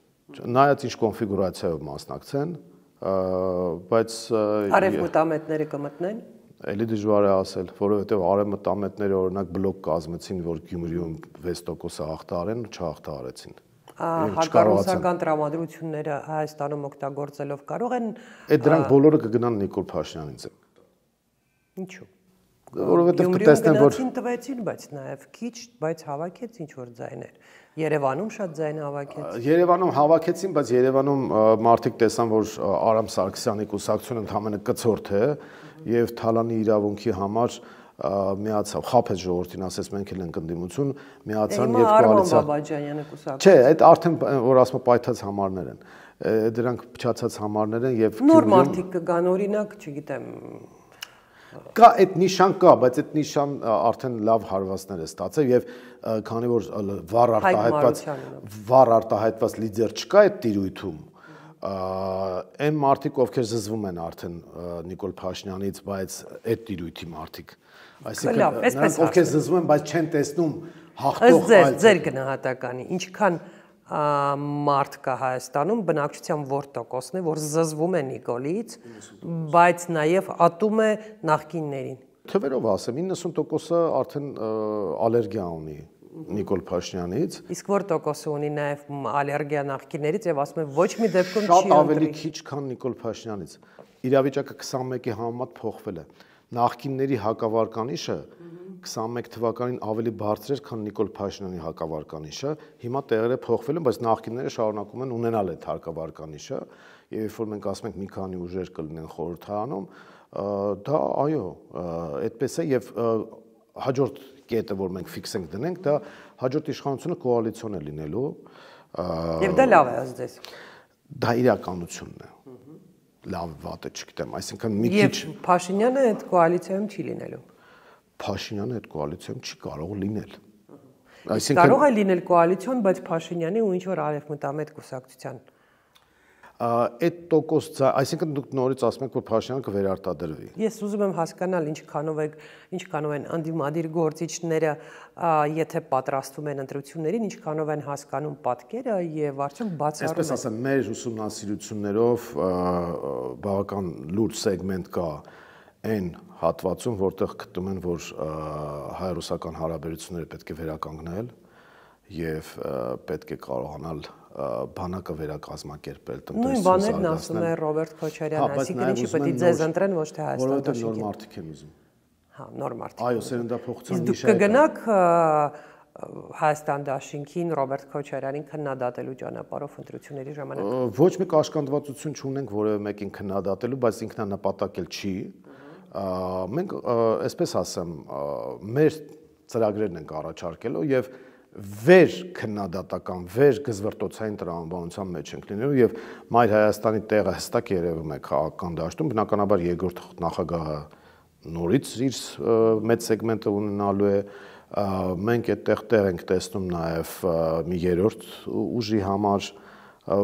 Նայած ինչ կոնֆիգուրացիայով մասնակցեն, բայց Արևմտամետները կմտնեն։ Էլի դժվար է ասել, որովհետև արևմտամետները օրինակ բլոկ կազմեցին, որ Գյումրիում 6%-ը հաղթահարեն ու չհաղթահարեցին։ Հակառուսական տրամադրությունները Հայաստանում օգտագործելով կարող են Այդ դրանք բոլորը կգնան Նիկոլ Փաշինյանից են։ Ինչու՞։ Որովհետև կտեսնեն, որ տվեցին, բայց նաև քիչ, բայց հավաքեց ինչ որ ձայներ։ Երևանում շատ ձայն հավաքեց։ Երևանում հավաքեցին, բայց Երևանում մարդիկ տեսան, որ Արամ Սարգսյանի կուսակցությունը ընդհանրապես կցորդ է եւ Թալանի իրավունքի համար միացավ, խափեց ժողովրդին, ասեց մենք էլ ենք ընդդիմություն, միացան եւ կոալիցիա։ Բաբաջանյանը կուսակցություն։ Չէ, այդ արդեն որ ասում եմ պայթած համարներ են։ Դրանք փչացած համարներ են եւ նոր մարդիկ կգան, օրինակ, չգիտեմ, կա այդ նիշան կա, բայց այդ նիշան արդեն լավ հարվածներ է ստացել եւ քանի որ վառ արտահայտված լիդեր չկա այդ տիրույթում, այն մարդիկ ովքեր զզվում են արդեն Նիկոլ Փաշինյանից, բայց այդ տիրույթի մարդիկ, այսինքն նրանք ովքեր զզվում են, բայց չեն տեսնում հաղթող այլ ձեր գնահատականի, ինչքան մարդ կա Հայաստանում, բնակչության որ տոկոսն է, որ զզվում է Նիկոլից, բայց նաև ատում է նախկիններին։ Թվերով ասեմ, 90%-ը արդեն ալերգիա ունի Նիկոլ Փաշինյանից։ Իսկ որ տոկոսը ունի նաև ալերգիա նախկիններից եւ ասում է ոչ մի դեպքում չի շատ ավելի քիչ, քան Նիկոլ Փաշինյանից։ Իրավիճակը 21-ի համեմատ փոխվել է։ Նախկինների հակավարկանիշը 21 թվականին ավելի բարձր էր, քան Նիկոլ Փաշինյանի հակավարկանիշը, հիմա տեղերը փոխվել են, բայց նախկինները շարունակում են ունենալ այդ հակավարկանիշը, եւ երբ որ մենք ասում ենք մի քանի ուժեր կլինեն խորհրդարանում, դա այո, այդպես է եւ հաջորդ կետը, որ մենք ֆիքսենք դնենք, դա հաջորդ իշխանությունը կոալիցիոն է լինելու։ Եվ դա լավ է ազդես։ Դա իրականությունն է։ Լավ վատ է, չգիտեմ, այսինքն մի քիչ Եվ Փաշինյանը այդ կոալիցիայում չի լինելու։ Փաշինյանը այդ կոալիցիայում չի կարող լինել։ Այսինքն կարող է լինել կոալիցիոն, բայց Փաշինյանի ու ինչ որ արևմտամետ կուսակցության։ Այդ տոկոս, այսինքն դուք նորից ասում եք, որ Փաշինյանը կվերարտադրվի։ Ես ուզում եմ հասկանալ ինչքանով են անդիմադիր գործիչները, եթե պատրաստվում են ընտրություններին, ինչքանով են հասկանում պատկերը եւ արդյոք բացառում են։ Այսպես ասեմ, մեր ուսումնասիրություններով բավական լուրջ սեգմենտ կա այն հատվածում, որտեղ գտնում են, որ հայ-ռուսական հարաբերությունները պետք է վերականգնել եւ պետք է կարողանալ բանակը վերակազմակերպել, տնտեսություն զարգացնել։ Նույն բաներն ասում է Ռոբերտ Քոչարյանը, այսինքն ինչի պետք է ձեզ ընտրեն, ոչ թե Հայաստան որովհետեւ նոր մարդիկ են ուզում։ Հա, նոր մարդիկ։ Այո, սերնդափոխության Դուք կգնաք Հայաստան դաշինքին Ռոբերտ Քոչարյանին քննադատելու ճանապարհով ընտրությունների ժամանակ։ Ոչ մի կաշկանդվածություն չունենք որևէ մեկին քննադատելու, բայց ինքնանպատակ էլ չի։ Մենք, այսպես ասեմ, մեր ծրագրերն ենք առաջարկելու եւ վեր քննադատական, վեր գզվրտոցային տրամաբանության մեջ ենք լինելու եւ Մայր Հայաստանի տեղը հստակ երևում է քաղաքական դաշտում, բնականաբար երկրորդ նախագահը նորից իր մեծ սեգմենտը ունենալու է, մենք այդտեղ տեղ ենք տեսնում նաեւ մի երրորդ ուժի համար,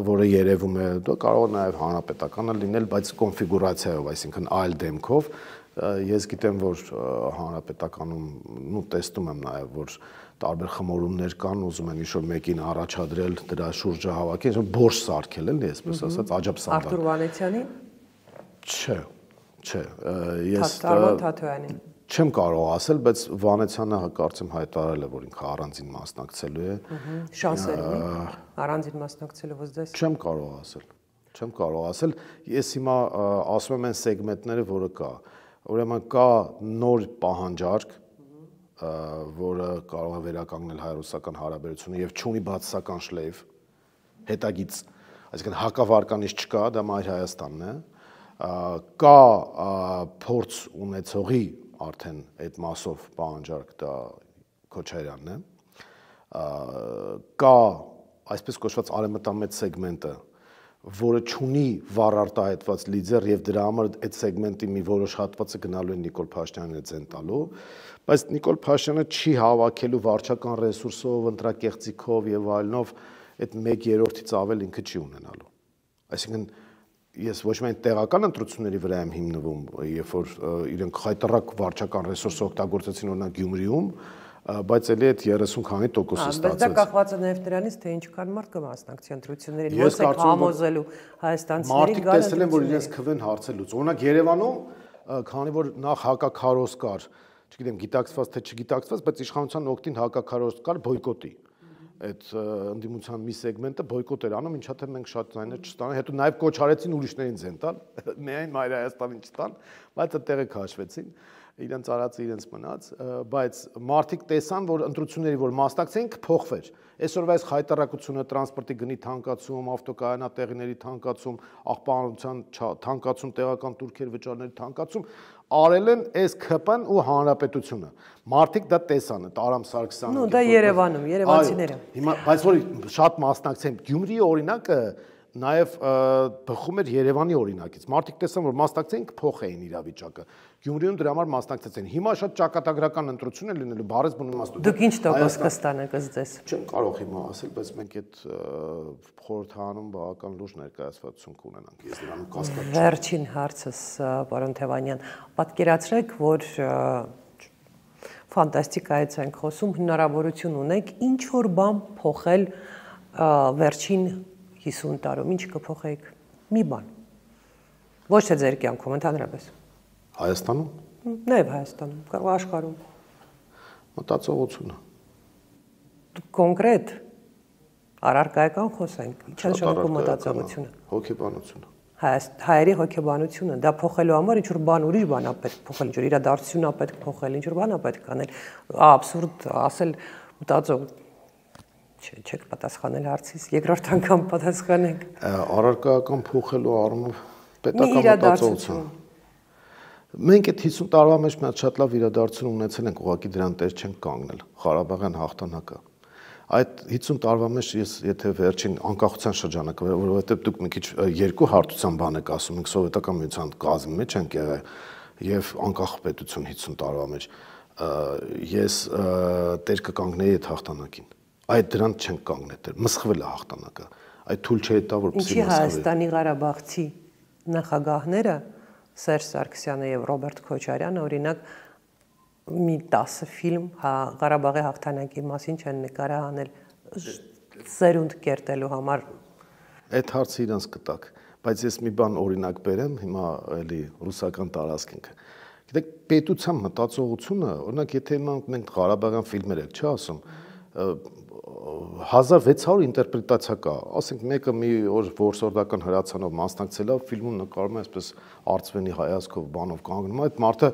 որը երևում է, դա կարող է նաեւ հանրապետականը լինել, բայց կոնֆիգուրացիայով, այսինքն այլ դեմքով։ Ես գիտեմ, որ հանրապետականում ու տեսնում եմ նաեւ, որ տարբեր խմորումներ կան, ուզում են ինչ-որ մեկին առաջադրել, դրա շուրջը հավաքել, բորշ սարքել էլի, այսպես ասած, աջաբսանդակ։ Արտուր Վանեցյանի։ Չէ, ես Թաթոյանին։ Չեմ կարող ասել, բայց Վանեցյանը կարծեմ հայտարարել է, որ ինքը առանձին մասնակցելու է։ Շանսեր ունի առանձին մասնակցելու ոզդես։ Չեմ կարող ասել։ Ես հիմա ասում եմ այն սեգմենտները, որը կա։ Ուրեմն կա նոր պահանջարկ, որը կարող է վերականգնել հայ-ռուսական հարաբերությունը եւ չունի բացասական շլեյվ, հետագից, այսինքն հակավարկանիշ չկա, դա Մայր Հայաստանն է, կա փորձ ունեցողի արդեն այդ մասով պահանջարկ դա Քոչարյանն է։ Կա այսպես կոչված արևմտամետ սեգմենտը, որը չունի վառ արտահայտված լիդեր եւ դրա համար այդ սեգմենտի մի որոշ հատվածը գնալու են Նիկոլ Փաշինյանին ցեն տալու, բայց Նիկոլ Փաշինյանը չի հավաքելու վարչական ռեսուրսով, ընտրակեղծիքով եւ այլնով այդ 1/3-ից ավել ինքը չի ունենալու։ Այսինքն ես ոչ միայն տեղական ընտրությունների վրա եմ հիմնվում, երբ որ իրենք խայտարակ վարչական ռեսուրս օգտագործեցին օրինակ Գյումրիում, բայց էլի այդ 30 քանի տոկոսը ստացեց։ Բայց դա կախված է նաև դրանից, թե ինչքան մարդ կմասնակցի ընտրություններին, ոնց է համոզելու հայաստանցիներին գալ։ Մարդիկ տեսել են, որ իրենց քվեն հարցելուց։ Օրինակ Երևանում, քանի որ նախ հակաքարոզ կար, չգիտեմ, գիտակցված թե չգիտակցված, բայց իշխանության օգտին հակաքարոզ կար բոյկոտի։ Այդ ընդդիմության մի սեգմենտը բոյկոտ էր անում, ինչա թե մենք շատ ձայներ չստանանք, հետո նաև կոչ արեցին ուրիշներին ձեն տալ, միայն Մայր Հայաստանին չտան, բայց այդտեղը քաշվեցին, իրենց արածը իրենց մնաց, բայց մարդիկ տեսան, որ ընտրությունների որ մասնակցեին կփոխվեր։ Այսօրվա այս խայտարակությունը, տրանսպորտի գնի թանկացում, ավտոկայանատեղիների թանկացում, աղբանության թանկացում, տեղական турքեր վճարների թանկացում արել են այս ԿՊ-ն ու հանրապետությունը։ Մարդիկ դա տեսան, այդ Արամ Սարգսյանը։ Ну, դա Երևանում, երևանցիները։ Հիմա, բայց որ շատ մասնակցեն, Գյումրիի օրինակը նաև բխում էր Երևանի օրինակից։ Մարդիկ տեսան, որ մասնակցեն կփոխեին իրավիճակը։ Գյումրիում դրա համար մասնակցեցին։ Հիմա շատ ճակատագրական ընտրություն է լինելու, բառից բուն իմաստով։ Դուք ինչ տոկոս կստանաք ըստ ձեզ։ Չեմ կարող հիմա ասել, բայց մենք այդ խորհրդանում բավական լուրջ ներկայացվածություն կունենանք։ Ես դրանում կասկած չունեմ։ Վերջին հարցս, պարոն Թևանյան, պատկերացրեք, որ ֆանտաստիկայից ենք խոսում, հնարավորություն ունեք ինչ որ բան փոխել վերջին 50 տարում, ինչ կփոխեիք։ Մի բան։ Ոչ թե ձեր կյանքում, ընդհանրապես։ Հայաստանում։ Նաև Հայաստանում, կարող աշխարհում։ Մտածողությունը։ Կոնկրետ առարկայական խոսենք, ինչ է նշանակում մտածողությունը։ Հոգեբանությունը։ Հայերի հոգեբանությունը, դա փոխելու համար ինչ որ բան ուրիշ բան է պետք փոխել, ինչ որ իրադարձություն է պետք փոխել, ինչ որ բան է պետք անել։ Աբսուրդ ասել մտածող չեք պատասխանել հարցիս, երկրորդ անգամ պատասխանենք։ Առարկայական փոխելու առումով պետական մտածողություն։ Մենք այդ 50 տարվա մեջ մի հատ շատ լավ իրադարձություն ունեցել ենք, ուղղակի դրան տեր չենք կանգնել, Ղարաբաղյան հաղթանակը։ Այդ 50 տարվա մեջ ես եթե վերջին անկախության շրջանակը, որովհետև դուք մի քիչ երկու հարթության բան եք ասում, մենք սովետական միության կազմի մեջ ենք եղել եւ անկախ պետություն 50 տարվա մեջ, ես տեր կկանգնեի այդ հաղթանակին։ Այդ դրան չենք կանգնել, մսխվել է հաղթանակը։ Այդ թույլ չէ տա, որպեսզի մսխվի։ Ինչի Հայաստանի Ղարաբաղցի նախագահները Սերժ Սարգսյանը եւ Ռոբերտ Քոչարյանը օրինակ մի 10 ֆիլմ Ղարաբաղի հաղթանակի մասին չեն նկարահանել սերունդ կերտելու համար։ Այդ հարցը իրանց կտակ, բայց ես մի բան օրինակ բերեմ, հիմա էլի ռուսական տարածք ենք։ Գիտեք, պետության մտածողությունը, օրինակ եթե մենք Ղարաբաղյան ֆիլմեր եք, չի ասում, 1600 ինտերպրետացիա կա, ասենք մեկը մի օր որսորդական հրացանով մասնակցելով ֆիլմում նկարում է այսպես արծվենի հայացքով բանով կանգնում, այդ մարդը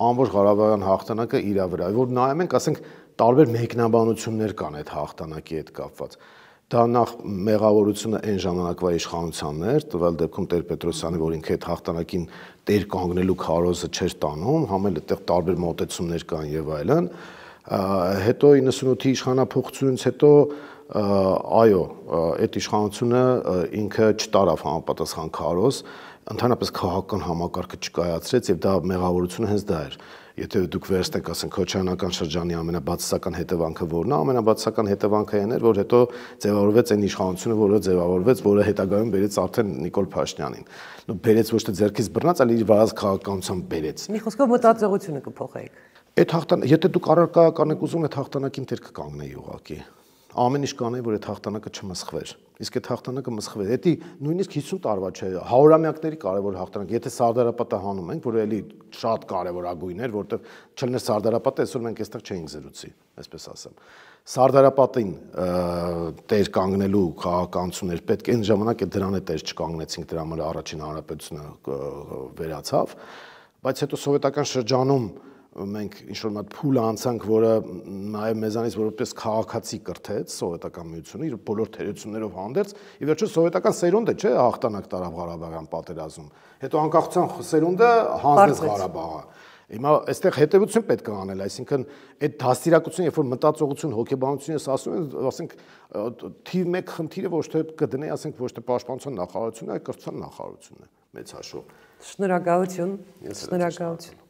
անոր Ղարաբաղյան հաղթանակը իր վրա, որ նայում ենք, ասենք տարբեր մեկնաբանություններ կան այդ հաղթանակի հետ կապված։ Դա նախ մեղավորությունը այն ժամանակվա իշխանությանն էր, տվյալ դեպքում Տեր-Պետրոսյանը, որ ինքը այդ հաղթանակին տեր կանգնելու քարոզը չէր տանում, համ էլ այդտեղ տարբեր մոտեցումներ կան եւ այլն։ Հետո 98-ի իշխանափոխությունից հետո այո, այդ իշխանությունը ինքը չտարավ համապատասխան քարոզ, ընդհանրապես քաղաքական համակարգը չկայացրեց եւ դա մեղավորությունը հենց դա էր։ Եթե դուք վերցնեք, ասենք Քոչարյանական շրջանի ամենաբացասական հետևանքը որն է, ամենաբացասական հետևանքը այն էր, որ հետո ձևավորվեց այն իշխանությունը, որը ձևավորվեց, որը հետագայում բերեց արդեն Նիկոլ Փաշինյանին։ Նու բերեց ոչ թե ձեռքից բռնած, այլ իր վարած քաղաքականությամբ բերեց։ Մի խոսքով մտածողությունը կփոխեիք։ Այդ հաղթան, եթե դուք առարկայական եք ուզում, այդ հաղթանակին դեր կկանգնեի ուղղակի։ Ամեն ինչ կանեի, որ այդ հաղթանակը չմսխվեր։ Իսկ այդ հաղթանակը մսխվեց։ Դա նույնիսկ 50 տարվա չէ, հարյուրամյակների կարևոր հաղթանակ։ Եթե Սարդարապետը հանում ենք, որ էլի շատ կարևորագույն էր, որովհետև չլներ Սարդարապետը, այսօր մենք այստեղ չէինք զրուցի, այսպես ասեմ։ Սարդարապետին տեր կանգնելու քաղաքականություններ պետք է այն ժամանակ է դրան է տեր չկանգնեցինք, դրա համար առաջին հանրապետությունը վերացավ, բայց հետո սովետական շրջանում մենք ինչ-որ մի փուլ անցանք, որը նաև մեզանից որպես քաղաքացի կրթեց սովետական միությունը իր բոլոր թերություններով հանդերձ, ի վերջո սովետական սերունդը չէ հաղթանակ տարավ Ղարաբաղյան պատերազմում։ Հետո անկախության սերունդը հանձնեց Ղարաբաղը։ Հիմա այստեղ հետևություն պետք է անել, այսինքն այդ դաստիարակությունը, երբ որ մտածողություն, հոգեբանություն ես ասում են, ասենք թիվ 1 խնդիրը ոչ թե կդնի, ասենք ոչ թե պաշտպանության նախարարությունն է, այլ կրթության նախարարությունն է մեծ հաշվով։ Շնորհակալություն։ Շնորհակալություն։